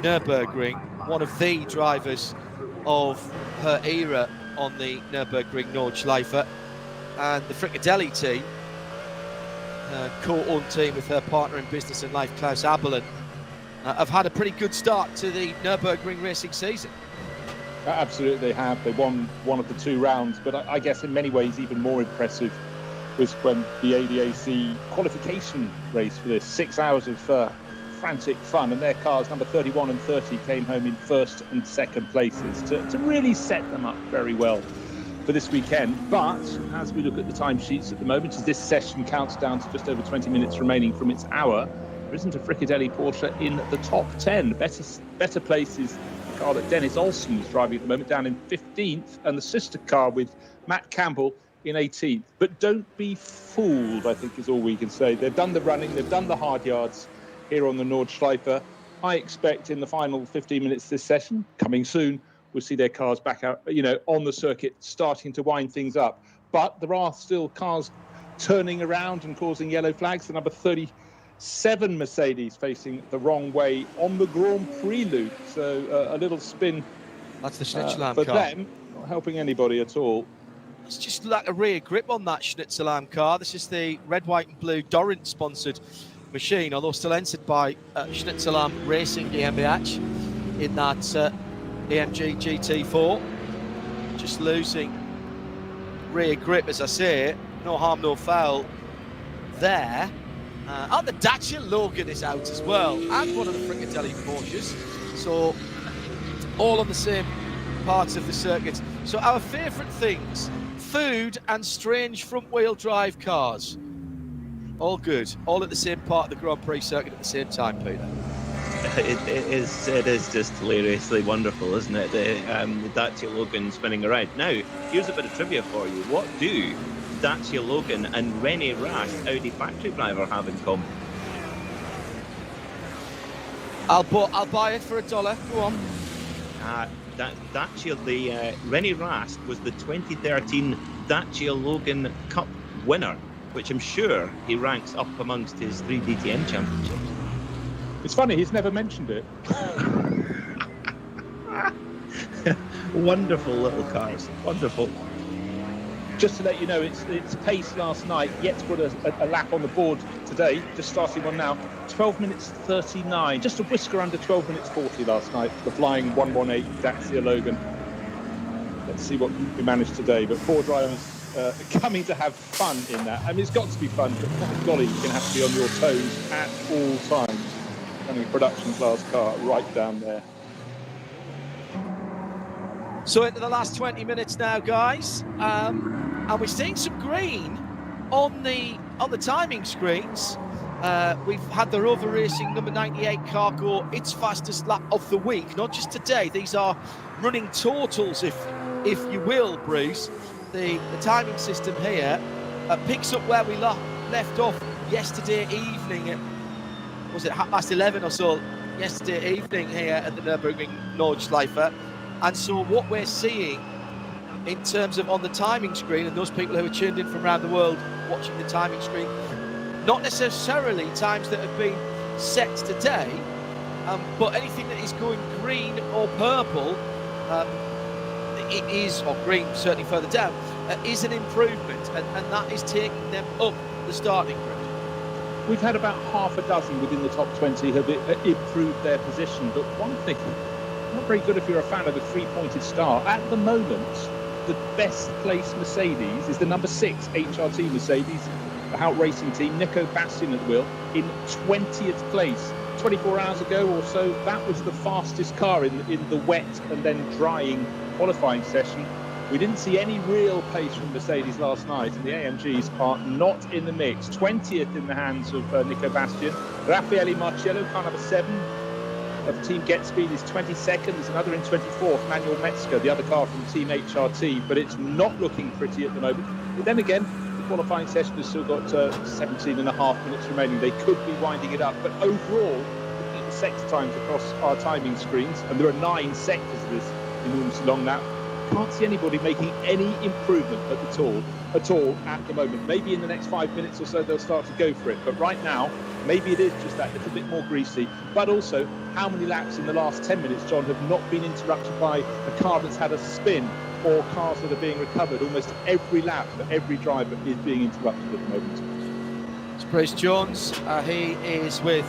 Nurburgring. one of the drivers of her era on the Nurburgring Nordschleife. And the Frickadelli team, co-owned team with her partner in business and life, Klaus Abelin, have had a pretty good start to the Nurburgring racing season. Absolutely, they have. They won one of the 2 rounds, but I guess in many ways even more impressive was when the ADAC qualification race for this 6 hours of frantic fun, and their cars, number 31 and 30, came home in first and second places to really set them up very well for this weekend. But as we look at the timesheets at the moment, as this session counts down to just over 20 minutes remaining from its hour, there isn't a Frickadelli Porsche in the top 10. Better places the car that Dennis Olsen is driving at the moment, down in 15th, and the sister car with Matt Campbell in 18th. But don't be fooled, I think is all we can say. They've done the running, they've done the hard yards here on the Nordschleife. I expect in the final 15 minutes of this session, coming soon, we'll see their cars back out, on the circuit, starting to wind things up. But there are still cars turning around and causing yellow flags. The number 37 Mercedes facing the wrong way on the Grand Prix loop. So a little spin. That's the Schnitzelam for car. them, not helping anybody at all. It's just like a rear grip on that Schnitzelam car. This is the red, white and blue Dorint sponsored machine, although still entered by Schnitzelam Racing GmbH in that AMG GT4. Just losing rear grip, as I say. No harm, no foul there. And the Dacia Logan is out as well, and one of the Frickadelli Porsches. So all on the same parts of the circuit. So our favourite things: food and strange front-wheel drive cars. All good, all at the same part of the Grand Prix circuit at the same time, Peter. It is just hilariously wonderful, isn't it? The Dacia Logan spinning around. Now, here's a bit of trivia for you. What do Dacia Logan and René Rast, Audi factory driver, have in common? I'll buy it for $1. Go on. Dacia, René Rast was the 2013 Dacia Logan Cup winner, which I'm sure he ranks up amongst his 3 DTM championships. It's funny, he's never mentioned it. Wonderful little cars, wonderful. Just to let you know, it's pace last night, yet to put a lap on the board today, just starting one now, 12 minutes 39, just a whisker under 12 minutes 40 last night, the flying 118 Dacia Logan. Let's see what we managed today, but 4 drivers coming to have fun in that. I mean, it's got to be fun, but by golly, you're going to have to be on your toes at all times. Running a production class car right down there. So into the last 20 minutes now, guys, and we're seeing some green on the timing screens. We've had the Rover Racing number 98 car go its fastest lap of the week, not just today. These are running totals, if you will, Bruce. The timing system here picks up where we left off yesterday evening at, was it 11:30 or so yesterday evening here at the Nurburgring Nordschleife. And so what we're seeing in terms of on the timing screen, and those people who are tuned in from around the world watching the timing screen, not necessarily times that have been set today, but anything that is going green or purple, it is, or green certainly further down, is an improvement, and that is taking them up the starting grid. We've had about half a dozen within the top 20 have improved their position, but one thing, not very good if you're a fan of the 3-pointed star. At the moment, the best placed Mercedes is the number 6 HRT Mercedes, the Hout Racing team, Nico Bastian at the wheel, in 20th place. 24 hours ago or so, that was the fastest car in the wet and then drying qualifying session. We didn't see any real pace from Mercedes last night, and the AMGs are not in the mix. 20th in the hands of Nico Bastian. Raffaele Marcello, car number 7 of Team Get Speed, is 22nd. There's another in 24th, Manuel Metzger, the other car from Team HRT, but it's not looking pretty at the moment. But then again, the qualifying session has still got 17 and a half minutes remaining. They could be winding it up, but overall, looking at the sector times across our timing screens, and there are 9 sectors of this enormously long lap, can't see anybody making any improvement at all at the moment. Maybe in the next 5 minutes or so they'll start to go for it, but right now maybe it is just that little bit more greasy. But also, how many laps in the last 10 minutes, John, have not been interrupted by a car that's had a spin, or cars that are being recovered? Almost every lap for every driver is being interrupted at the moment. It's Bruce Jones. He is with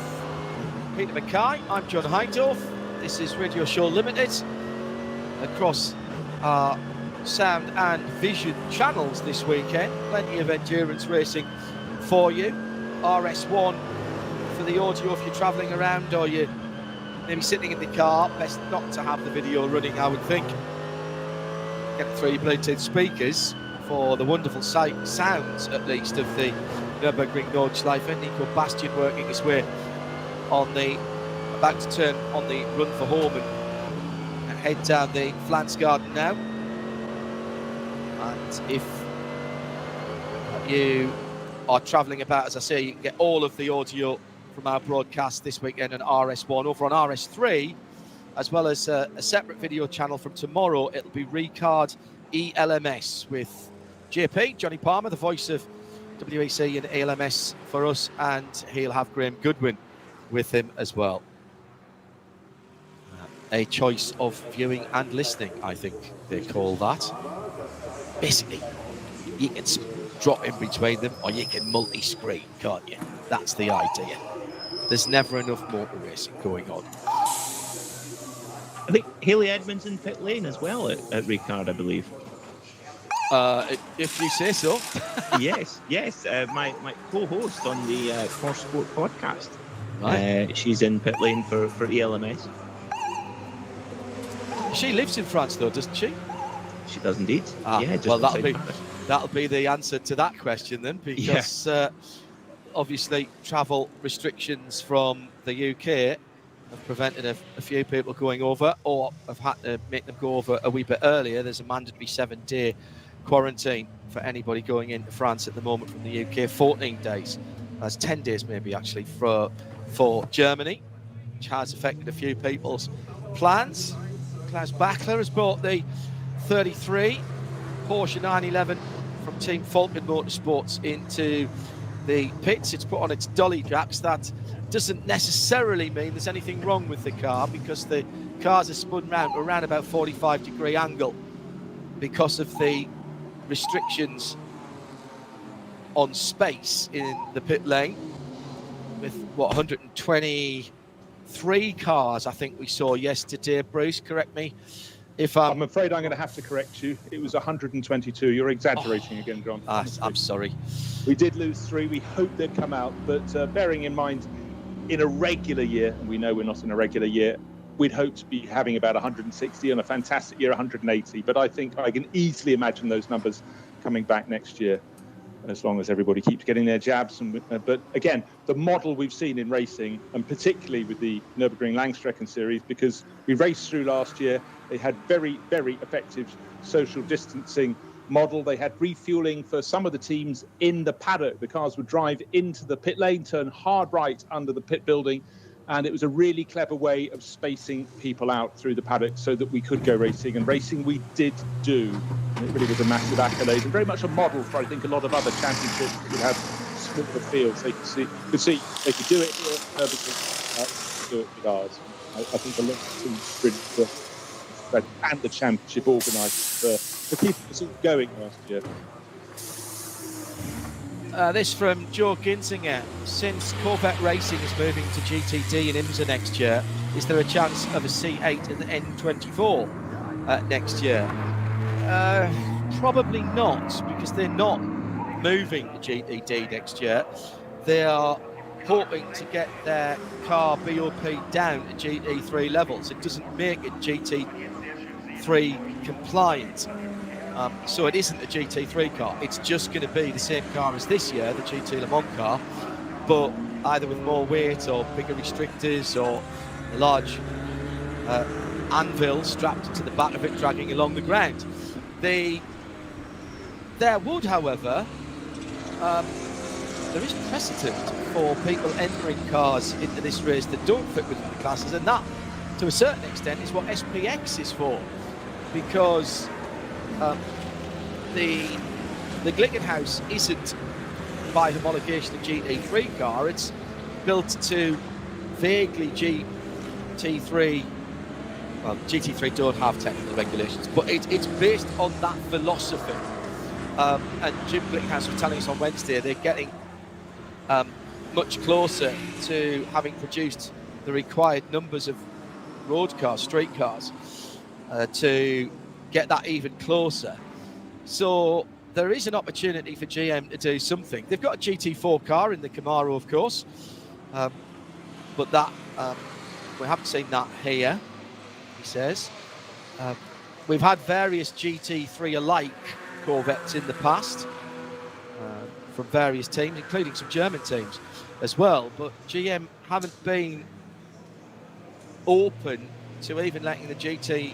Peter Mackay. I'm John Heindorf. This is Radio Show Limited across our sound and vision channels this weekend. Plenty of endurance racing for you. RS1 for the audio if you're travelling around or you're maybe sitting in the car. Best not to have the video running, I would think. Get 3 Bluetooth speakers for the wonderful sounds, at least, of the Nurburgring Nordschleife. Nico Bastian working his way on the, about to turn on the run for home and head down the Flansgarden now. And if you are travelling about, as I say, you can get all of the audio from our broadcast this weekend on RS1. Over on RS3, as well as a separate video channel from tomorrow, it'll be Ricard ELMS with JP, Johnny Palmer, the voice of WEC and ELMS for us, and he'll have Graham Goodwin with him as well. A choice of viewing and listening, I think they call that. Basically, you can drop in between them, or you can multi-screen, can't you? That's the idea. There's never enough motor racing going on. I think Haley Edmonds in pit lane as well at Ricard, I believe. If you say so. yes. My co-host on the Core Sport podcast. Right. She's in pit lane for ELMS. She lives in France, though, doesn't she? She does indeed. Yeah, well, that'll be the answer to that question then, because obviously travel restrictions from the UK have prevented a few people going over, or have had to make them go over a wee bit earlier. There's a mandatory 7-day quarantine for anybody going into France at the moment from the UK. 14 days. That's 10 days maybe actually for Germany, which has affected a few people's plans. Klaus Bachler has brought the 33 Porsche 911 from Team Falcon Motorsports into the pits. It's put on its dolly jacks. That doesn't necessarily mean there's anything wrong with the car, because the cars are spun round around about 45-degree angle because of the restrictions on space in the pit lane, with 123 cars I think we saw yesterday. Bruce, correct me if I'm afraid I'm going to have to correct you. It was 122. You're exaggerating again, John. I'm sorry. We did lose 3. We hoped they'd come out, but bearing in mind, in a regular year, and we know we're not in a regular year, we'd hope to be having about 160, on a fantastic year 180. But I think I can easily imagine those numbers coming back next year, as long as everybody keeps getting their jabs. But again, the model we've seen in racing, and particularly with the Nürburgring Langstrecken series, because we raced through last year, they had very, very effective social distancing model. They had refueling for some of the teams in the paddock. The cars would drive into the pit lane, turn hard right under the pit building, and it was a really clever way of spacing people out through the paddock so that we could go racing. And racing we did do. And it really was a massive accolade, and very much a model for, I think, a lot of other championships that would have smaller fields. They could see they could do it here, do it with ours. I think a lot of teams really and the championship organisers for keeping us all going last year. This from Joe Ginsinger. Since Corvette Racing is moving to GTD in IMSA next year, is there a chance of a C8 in the N24 next year? Probably not, because they're not moving to GTD next year. They are hoping to get their car BOP down to GT3 levels. It doesn't make it GT3 compliant. So it isn't a GT3 car. It's just going to be the same car as this year, the GT Le Mans car, but either with more weight or bigger restrictors or a large anvil strapped to the back of it, dragging along the ground. There would, however, there is precedent for people entering cars into this race that don't fit within the classes, and that, to a certain extent, is what SPX is for, because the Glickenhaus isn't by homologation a GT3 car. It's built to vaguely GT3. Well, GT3 don't have technical regulations, but it's based on that philosophy. And Jim Glickenhaus was telling us on Wednesday they're getting much closer to having produced the required numbers of road cars, street cars, to get that even closer. So there is an opportunity for GM to do something. They've got a GT4 car in the Camaro, of course, but that we haven't seen that here, he says. We've had various GT3 alike Corvettes in the past from various teams, including some German teams as well, but GM haven't been open to even letting the GTE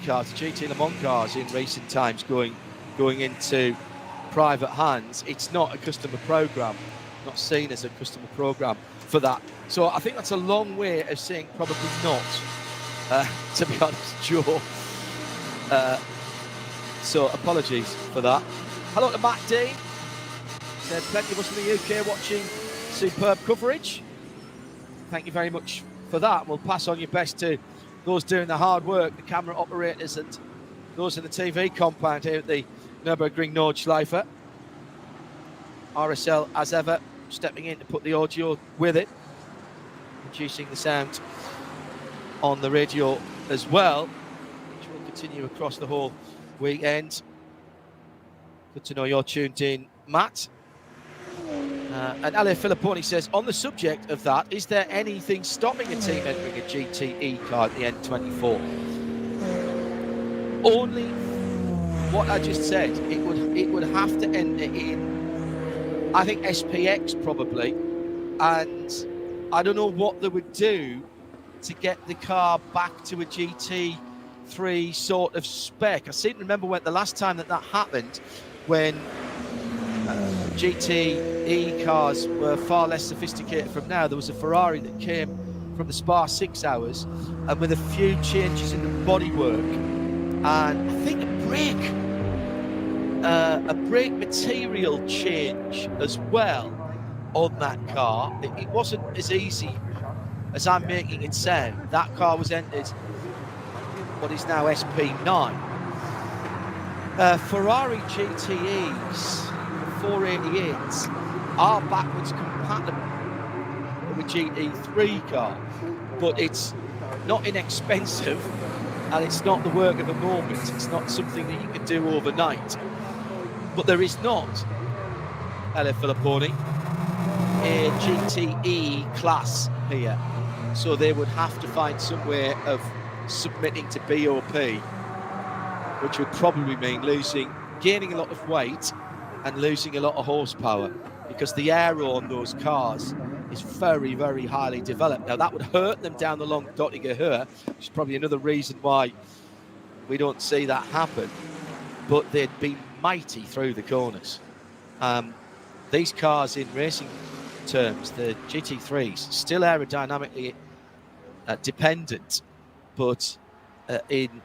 cars, GT Le Mans cars in recent times going into private hands. It's not a customer program, not seen as a customer program for that. So I think that's a long way of saying probably not, to be honest, Joe. So apologies for that. Hello to Matt Dean. Said plenty of us in the UK watching superb coverage. Thank you very much for that. We'll pass on your best to those doing the hard work, the camera operators and those in the TV compound here at the Nurburgring Nordschleife. RSL, as ever, stepping in to put the audio with it, producing the sound on the radio as well, which will continue across the whole weekend. Good to know you're tuned in, Matt. And Ale Filipponi says, on the subject of that, is there anything stopping a team entering a GTE car at the N24? Only what I just said. It would have to enter in, I think, SPX probably, and I don't know what they would do to get the car back to a GT3 sort of spec. I seem to remember when the last time that happened, when GTE cars were far less sophisticated from now. There was a Ferrari that came from the Spa 6 hours, and with a few changes in the bodywork, and I think a brake material change as well on that car. It wasn't as easy as I'm making it sound. That car was entered what is now SP9. Ferrari GTEs 488s are backwards compatible with GT3 car, but it's not inexpensive and it's not the work of a moment. It's not something that you can do overnight. But there is not, Ale Filipponi, a GTE class here, so they would have to find some way of submitting to BOP, which would probably mean gaining a lot of weight and losing a lot of horsepower, because the aero on those cars is very, very highly developed. Now that would hurt them down the long Dottinger Höhe, which is probably another reason why we don't see that happen, but they'd be mighty through the corners. These cars in racing terms, the GT3s, still aerodynamically dependent, but in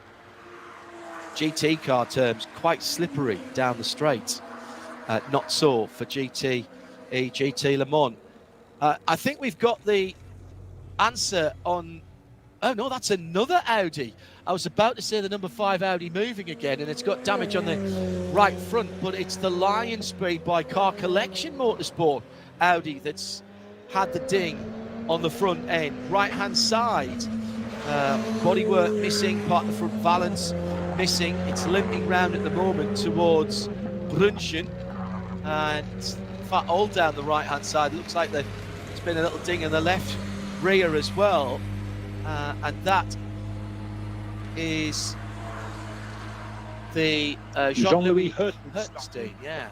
GT car terms, quite slippery down the straight. Not so for GT Le Mans. I think we've got the answer on... Oh, no, that's another Audi. I was about to say the number 5 Audi moving again, and it's got damage on the right front, but it's the Lion Speed by Car Collection Motorsport Audi that's had the ding on the front end. Right-hand side, bodywork missing, part of the front valance missing. It's limping round at the moment towards Brunchen, and in fact, all down the right-hand side, it looks like there's been a little ding in the left rear as well, and that is the Jean-Louis Hertenstein, yeah.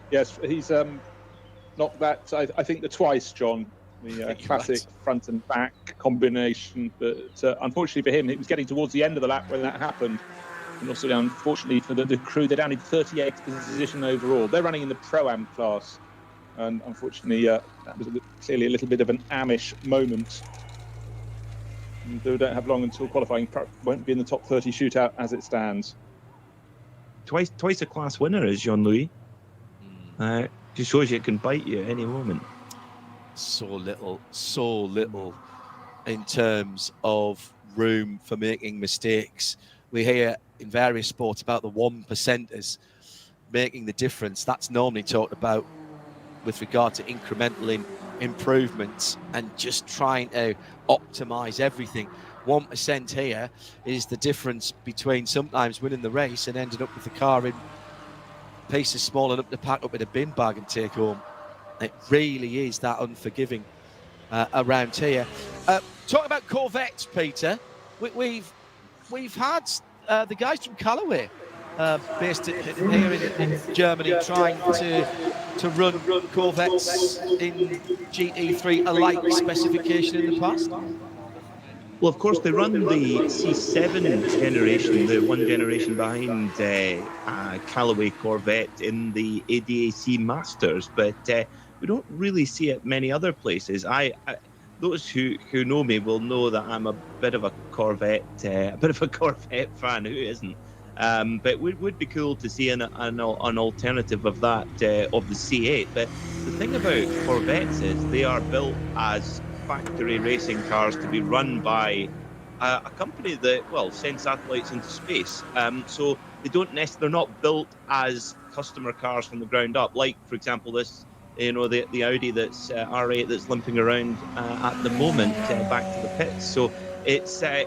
Yes, he's knocked that, I think, twice, John. The classic front and back combination, but unfortunately for him, it was getting towards the end of the lap when that happened. And also, unfortunately for the crew, they're down in 38th position overall. They're running in the Pro-Am class, and unfortunately, that was clearly a little bit of an Amish moment. And they don't have long until qualifying. Won't be in the top 30 shootout as it stands. twice a class winner is Jean-Louis. Just shows you it can bite you at any moment. So little in terms of room for making mistakes. We hear in various sports about the 1%ers making the difference. That's normally talked about with regard to incremental improvements and just trying to optimize everything. 1% here is the difference between sometimes winning the race and ending up with the car in pieces small enough to pack up in a bin bag and take home. It really is that unforgiving around here. Talking about Corvettes, Peter, we've had the guys from Callaway based here in Germany trying to run Corvettes in GT3 alike specification in the past. Well, of course, they run the C7 generation, the one generation behind Callaway Corvette in the ADAC Masters, but we don't really see it many other places. Those who know me will know that I'm a bit of a Corvette fan. Who isn't? But it would be cool to see an alternative of that of the C8. But the thing about Corvettes is they are built as factory racing cars to be run by a company that sends satellites into space. So they're not built as customer cars from the ground up. Like, for example, this. The Audi that's R8 that's limping around at the moment back to the pits. So it's a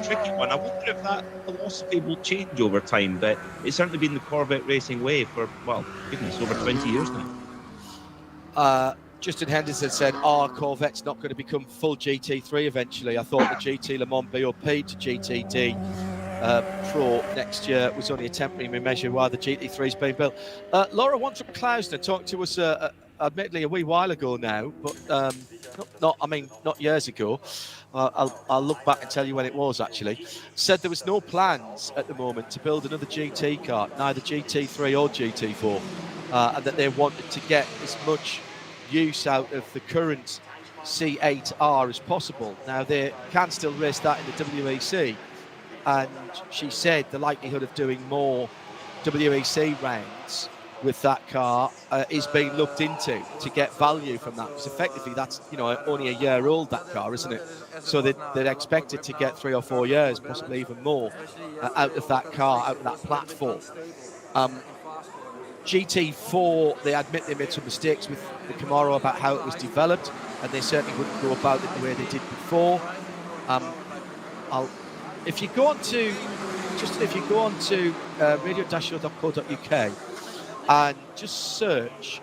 tricky one. I wonder if that philosophy will change over time, but it's certainly been the Corvette racing way for, over 20 years now. Justin Henderson said, Corvette's not going to become full GT3 eventually. I thought the GT Le Mans BOP to GTD Pro next year was only a temporary measure while the GT3 is being built. Laura Wantrup-Klausner talked to us admittedly a wee while ago now, but not years ago. I'll look back and tell you when it was actually. Said there was no plans at the moment to build another GT car, neither GT3 or GT4, and that they wanted to get as much use out of the current C8R as possible. Now they can still race that in the WEC, and she said the likelihood of doing more WEC rounds with that car is being looked into to get value from that, because effectively that's only a year old, that car, isn't it? So they'd expect it to get 3 or 4 years, possibly even more, out of that car, out of that platform. GT4, they admit they made some mistakes with the Camaro about how it was developed, and they certainly wouldn't go about it the way they did before. If you go on to radio-show.co.uk and just search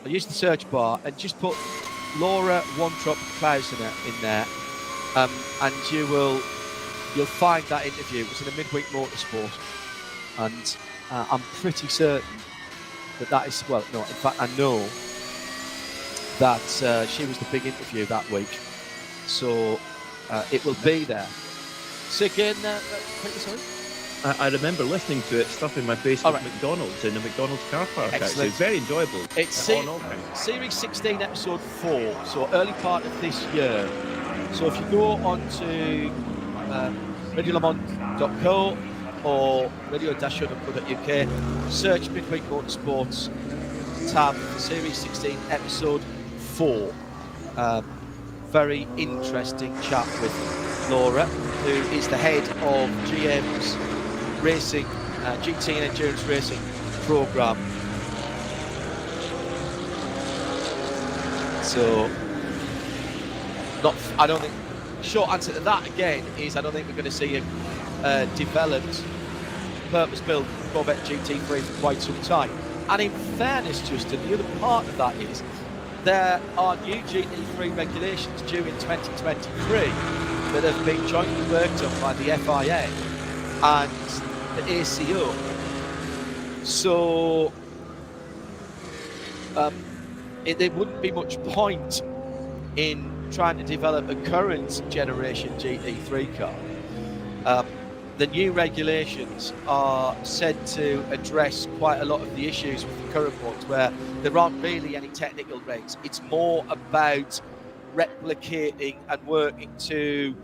use the search bar and just put Laura Wantrup-Klausner in there, and you'll find that interview. It was in a midweek motorsport, and I'm pretty certain that is, in fact I know that she was the big interview that week, so it will be there. So again, sorry? I remember listening to it, stuffing my face with McDonald's in the McDonald's car park. Actually, it's very enjoyable. It's Series 16, Episode 4, so early part of this year. So if you go on to radiolemans.co or radio-show.co.uk, search Midweek Motorsports tab for Series 16, Episode 4. Very interesting chat with Laura, who is the head of GM's racing, GT and endurance racing program. So, I don't think. Short answer to that again is I don't think we're going to see a developed, purpose-built Corvette GT3 for quite some time. And in fairness, Justin, the other part of that is there are new GT3 regulations due in 2023 that have been jointly worked on by the FIA and the ACO. So there wouldn't be much point in trying to develop a current generation GT3 car. The new regulations are said to address quite a lot of the issues with the current ones, where there aren't really any technical regs. It's more about replicating and working to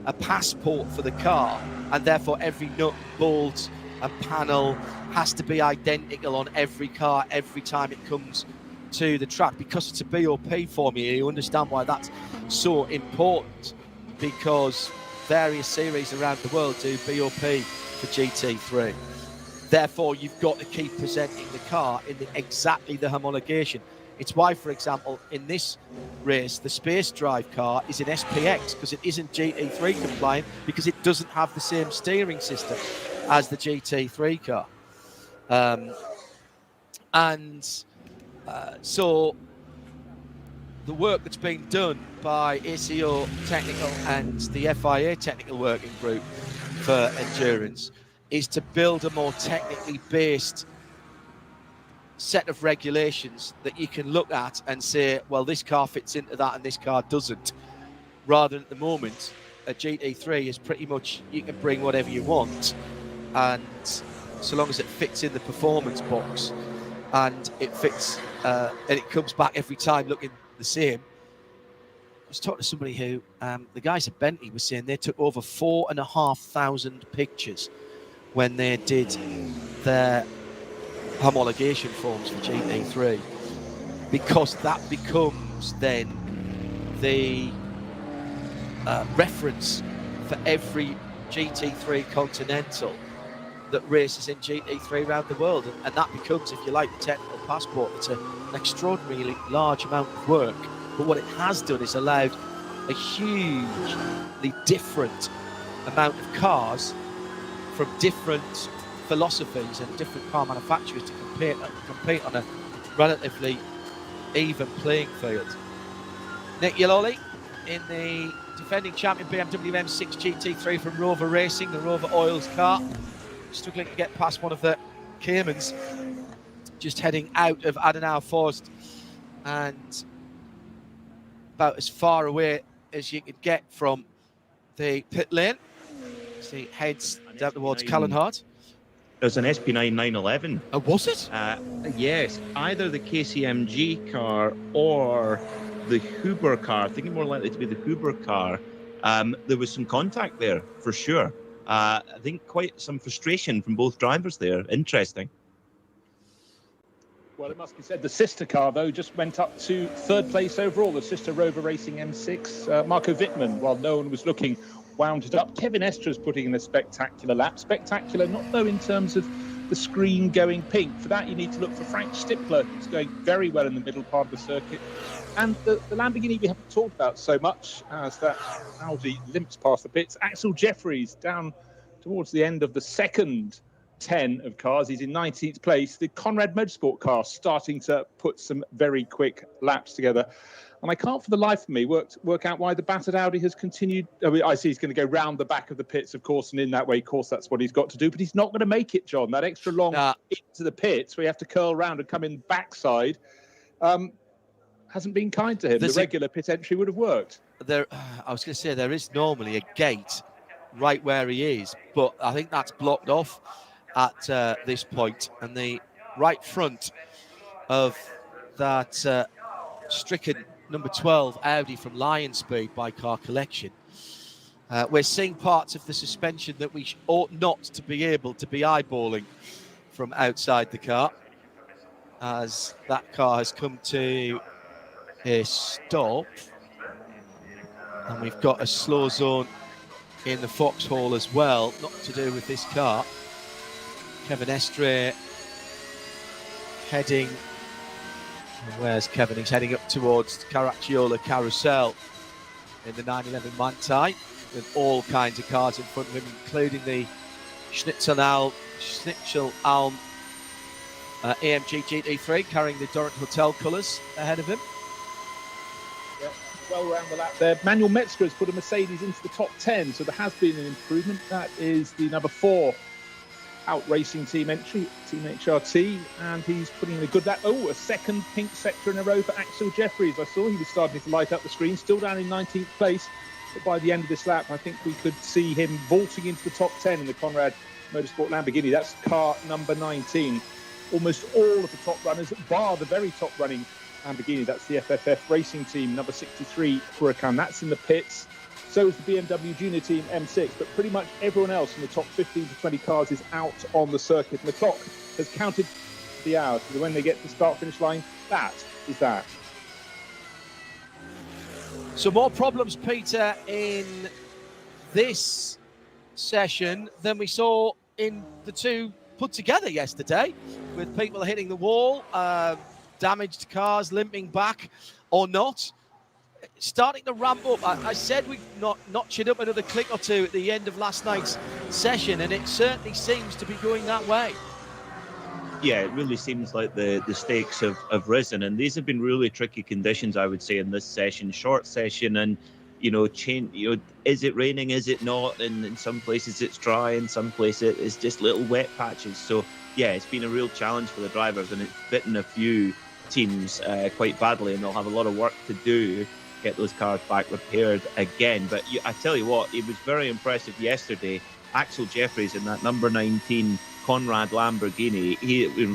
a passport for the car, and therefore every nut, bolt and panel has to be identical on every car every time it comes to the track. Because it's a BOP formula, you understand why that's so important, because various series around the world do BOP for GT3. Therefore, you've got to keep presenting the car in exactly the homologation. It's why, for example, in this race, the Space Drive car is in SPX, because it isn't GT3 compliant, because it doesn't have the same steering system as the GT3 car. So the work that's been done by ACO Technical and the FIA Technical Working Group for Endurance is to build a more technically based set of regulations that you can look at and say, well, this car fits into that and this car doesn't. Rather than at the moment, a GT3 is pretty much, you can bring whatever you want, and so long as it fits in the performance box and it fits and it comes back every time looking the same. I was talking to somebody who, the guys at Bentley were saying they took over 4,500 pictures when they did their homologation forms for GT3, because that becomes then the reference for every GT3 Continental that races in GT3 around the world, and that becomes, if you like, the technical passport. It's an extraordinarily large amount of work, but what it has done is allowed a hugely different amount of cars from different philosophies and different car manufacturers to compete on a relatively even playing field. Nick Yaloli in the defending champion BMW M6 GT3 from Rover Racing, the Rover Oils car, struggling to get past one of the Caymans, just heading out of Adenauer Forst and about as far away as you could get from the pit lane. So he heads down towards Callanhart. There's an SP9 911. Oh, was it? Yes, either the KCMG car or the Huber car. I think it's more likely to be the Huber car. There was some contact there, for sure. I think quite some frustration from both drivers there. Interesting. Well, it must be said, the sister car, though, just went up to third place overall. The sister Rover Racing M6, Marco Wittmann, while no one was looking, wound it up. Kevin Estra's putting in a spectacular lap. Spectacular, not though in terms of the screen going pink. For that, you need to look for Frank Stippler, who's going very well in the middle part of the circuit. And the Lamborghini we haven't talked about so much as that Audi limps past the pits. Axel Jeffries down towards the end of the second 10 of cars. He's in 19th place. The Conrad Motorsport car starting to put some very quick laps together. And I can't for the life of me work out why the battered Audi has continued. I mean, I see he's going to go round the back of the pits, of course, and in that way, of course, that's what he's got to do. But he's not going to make it, John. That extra long into the pits where you have to curl round and come in backside hasn't been kind to him. The regular pit entry would have worked. I was going to say, there is normally a gate right where he is, but I think that's blocked off at this point. And the right front of that stricken number 12 Audi from Lion Speed by Car Collection. We're seeing parts of the suspension that we ought not to be able to be eyeballing from outside the car, as that car has come to a stop. And we've got a slow zone in the foxhole as well, not to do with this car. Kevin Estre heading, where's Kevin? He's heading up towards Caracciolo Carousel in the 911 Manthey, with all kinds of cars in front of him, including the Schnitzel Alm AMG GT3 carrying the Dorant Hotel colours ahead of him. Yeah, well around the lap there. Manuel Metzger has put a Mercedes into the top 10, so there has been an improvement. That is the number 4 out racing team entry, Team HRT, and he's putting in a good lap. Oh, a second pink sector in a row for Axel Jeffries. I saw he was starting to light up the screen, still down in 19th place, but by the end of this lap, I think we could see him vaulting into the top 10 in the Conrad Motorsport Lamborghini. That's car number 19. Almost all of the top runners, bar the very top running Lamborghini, that's the FFF racing team, number 63 Huracan. That's in the pits. So is the BMW Junior Team M6, but pretty much everyone else in the top 15 to 20 cars is out on the circuit. And the clock has counted the hours. So when they get to the start-finish line, that is that. So more problems, Peter, in this session than we saw in the two put together yesterday, with people hitting the wall, damaged cars limping back or not. Starting to ramp up. I said we'd notch it up another click or two at the end of last night's session, and it certainly seems to be going that way. Yeah, it really seems like the stakes have risen, and these have been really tricky conditions, I would say, in this session, short session, and is it raining, is it not? And in some places it's dry, in some places it's just little wet patches. So yeah, it's been a real challenge for the drivers, and it's bitten a few teams quite badly, and they'll have a lot of work to do, get those cars back repaired again. But I tell you what, it was very impressive yesterday. Axel Jeffries in that number 19 Conrad Lamborghini, he was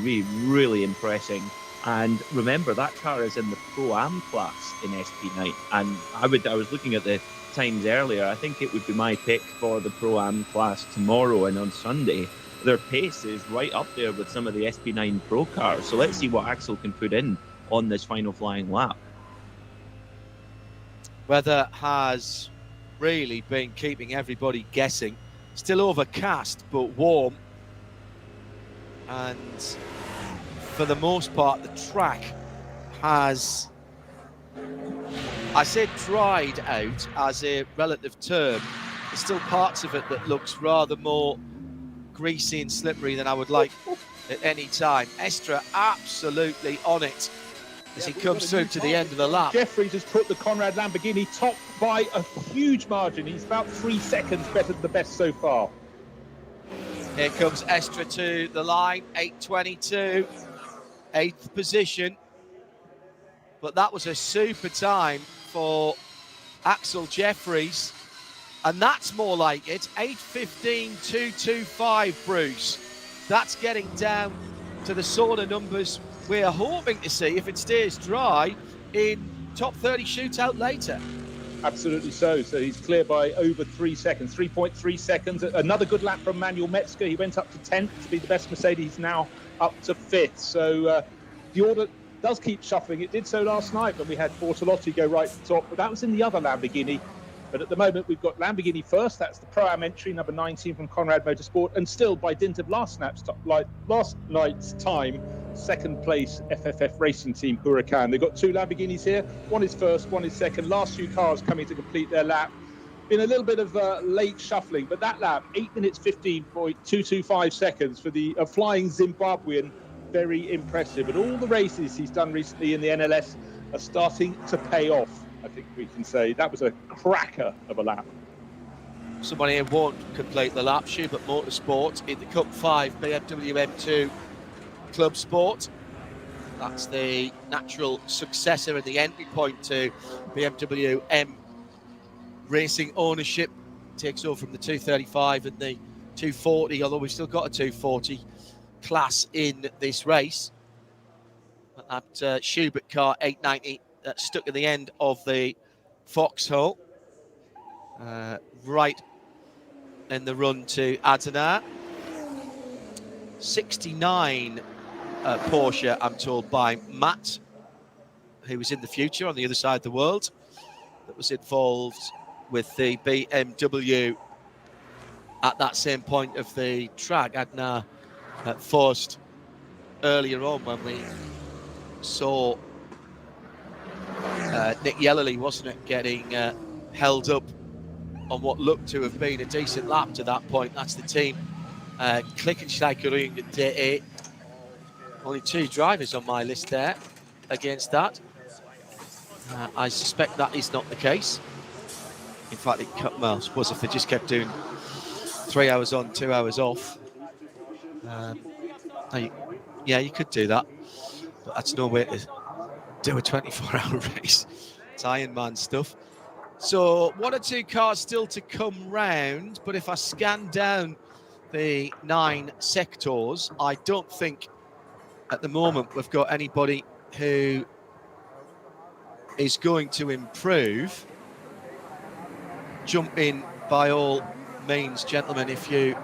really impressing. And remember, that car is in the Pro-Am class in SP9. And I was looking at the times earlier. I think it would be my pick for the Pro-Am class tomorrow and on Sunday. Their pace is right up there with some of the SP9 Pro cars. So let's see what Axel can put in on this final flying lap. Weather has really been keeping everybody guessing. Still overcast, but warm. And for the most part, the track has, I said dried out as a relative term. There's still parts of it that looks rather more greasy and slippery than I would like at any time. Estra absolutely on it as he comes through to the end of the lap. Jeffries has put the Conrad Lamborghini top by a huge margin. He's about 3 seconds better than the best so far. Here comes Estra to the line, 8:22, 8th position. But that was a super time for Axel Jeffries. And that's more like it, 8:15.225, Bruce. That's getting down to the sort of numbers we're hoping to see, if it stays dry, in top 30 shootout later. Absolutely so. So he's clear by over 3 seconds, 3.3 seconds. Another good lap from Manuel Metzger. He went up to 10th to be the best Mercedes. He's now up to 5th. So the order does keep shuffling. It did so last night when we had Bortolotti go right to the top, but that was in the other Lamborghini. But at the moment, we've got Lamborghini first. That's the Pro-Am entry, number 19 from Conrad Motorsport. And still, by dint of last night's time, second place FFF Racing Team Huracan. They've got 2 Lamborghinis here. One is first, one is second. Last few cars coming to complete their lap. Been a little bit of late shuffling, but that lap, 8 minutes 15.225 seconds for the flying Zimbabwean, very impressive. And all the races he's done recently in the NLS are starting to pay off, I think we can say. That was a cracker of a lap. Somebody who won't complete the lap, Schubert Motorsport in the Cup 5 BMW M2 Club Sport. That's the natural successor and the entry point to BMW M Racing ownership. Takes over from the 235 and the 240, although we've still got a 240 class in this race. But that Schubert car 890 stuck at the end of the foxhole, right in the run to Adana. 69 Porsche, I'm told by Matt, who was in the future on the other side of the world, that was involved with the BMW at that same point of the track. Adana forced earlier on when we saw Nick Yellerly, wasn't it, getting held up on what looked to have been a decent lap to that point. That's the team Klickensteigering at day 8. Only 2 drivers on my list there against that. I suspect that is not the case. In fact, I suppose if they just kept doing 3 hours on, 2 hours off, yeah, you could do that. But that's no way to do a 24-hour race. It's Ironman stuff. So 1 or 2 cars still to come round, but if I scan down the 9 sectors, I don't think at the moment we've got anybody who is going to improve. jump in by all means, gentlemen, if you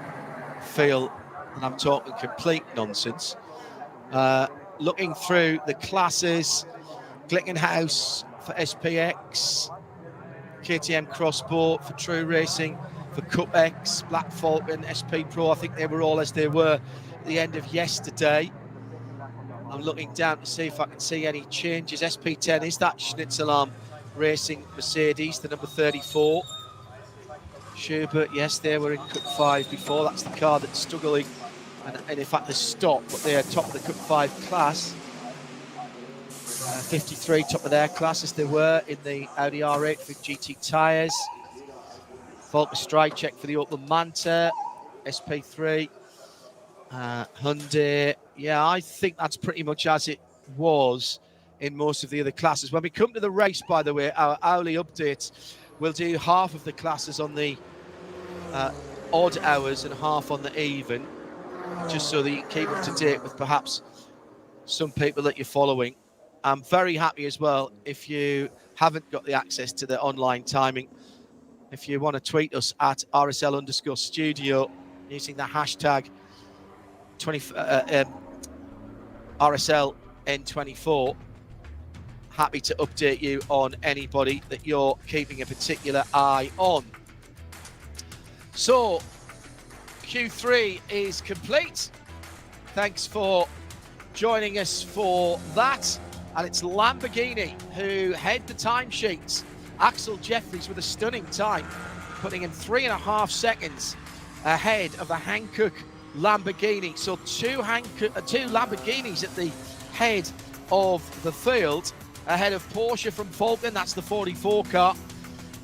feel that I'm talking complete nonsense. Looking through the classes, Glickenhaus for SPX, KTM Crossport for True Racing, for Cup X, Black Falcon, SP Pro. I think they were all as they were at the end of yesterday. I'm looking down to see if I can see any changes. SP10 is that Schnitzelarm Racing Mercedes, the number 34. Schubert, yes, they were in Cup 5 before. That's the car that's struggling, and in fact, they stopped, but they're top of the Cup 5 class. 53 top of their class as they were in the Audi R8 with GT tyres. Volker Strycek for the Opel Manta, SP3. Hyundai, yeah, I think that's pretty much as it was in most of the other classes. When we come to the race, by the way, our hourly updates, we'll do half of the classes on the odd hours and half on the even, just so that you can keep up to date with perhaps some people that you're following. I'm very happy as well if you haven't got the access to the online timing. If you want to tweet us at RSL_studio using the hashtag RSLN24, happy to update you on anybody that you're keeping a particular eye on. So Q3 is complete. Thanks for joining us for that. And it's Lamborghini who head the timesheets. Axel Jeffries with a stunning time, putting him 3.5 seconds ahead of the Hankook Lamborghini. So two Lamborghinis at the head of the field, ahead of Porsche from Falcon. That's the 44 car.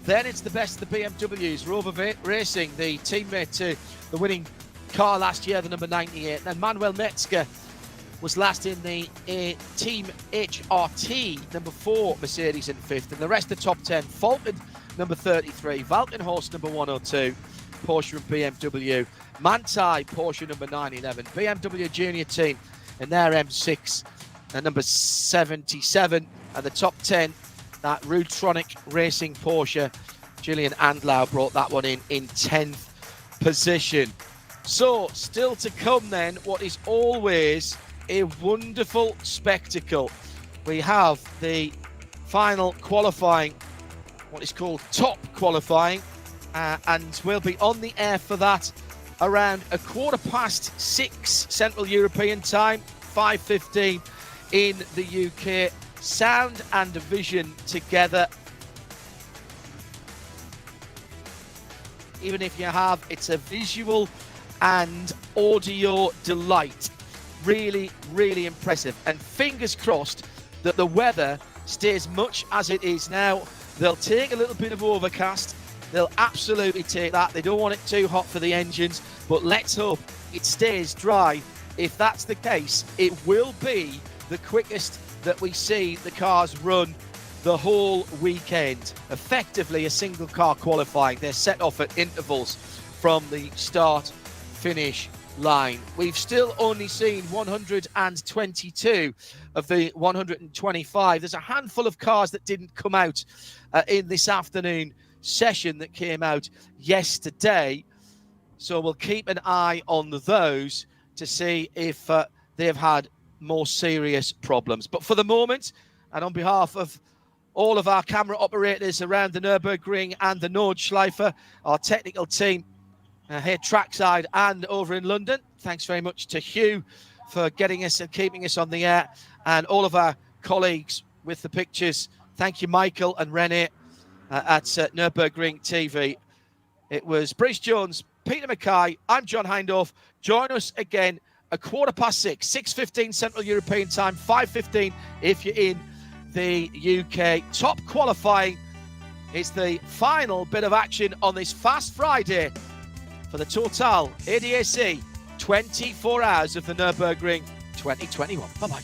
Then it's the best of the BMWs. Rover Racing, the teammate to the winning car last year, the number 98. And then Manuel Metzger was last in the Team HRT, number 4 Mercedes in 5th. And the rest of the top 10, Falcon, number 33. Valkenhorst, number 102. Porsche and BMW. Manthey, Porsche, number 911. BMW Junior Team in their M6, number 77. And the top 10, that Rudtronic Racing Porsche. Julian Andlau brought that one in 10th position. So, still to come then, what is always a wonderful spectacle. We have the final qualifying, what is called top qualifying, and we'll be on the air for that around 6:15 Central European time, 5:15 in the UK. Sound and vision together. Even if you have, it's a visual and audio delight. Really, really impressive. And fingers crossed that the weather stays much as it is now. They'll take a little bit of overcast. They'll absolutely take that. They don't want it too hot for the engines, but let's hope it stays dry. If that's the case, it will be the quickest that we see the cars run the whole weekend. Effectively a single car qualifying. They're set off at intervals from the start-finish line. We've still only seen 122 of the 125. There's a handful of cars that didn't come out in this afternoon session that came out yesterday. So we'll keep an eye on those to see if they've had more serious problems. But for the moment, and on behalf of all of our camera operators around the Nurburgring and the Nordschleife, our technical team here trackside and over in London, thanks very much to Hugh for getting us and keeping us on the air, and all of our colleagues with the pictures. Thank you, Michael and Renee at Nurburgring TV. It was Bruce Jones, Peter Mackay. I'm John Hindhaugh. Join us again at 6:15, 6:15 Central European time, 5:15 if you're in the UK. Top qualifying is the final bit of action on this Fast Friday for the Total ADAC 24 Hours of the Nurburgring 2021. Bye-bye.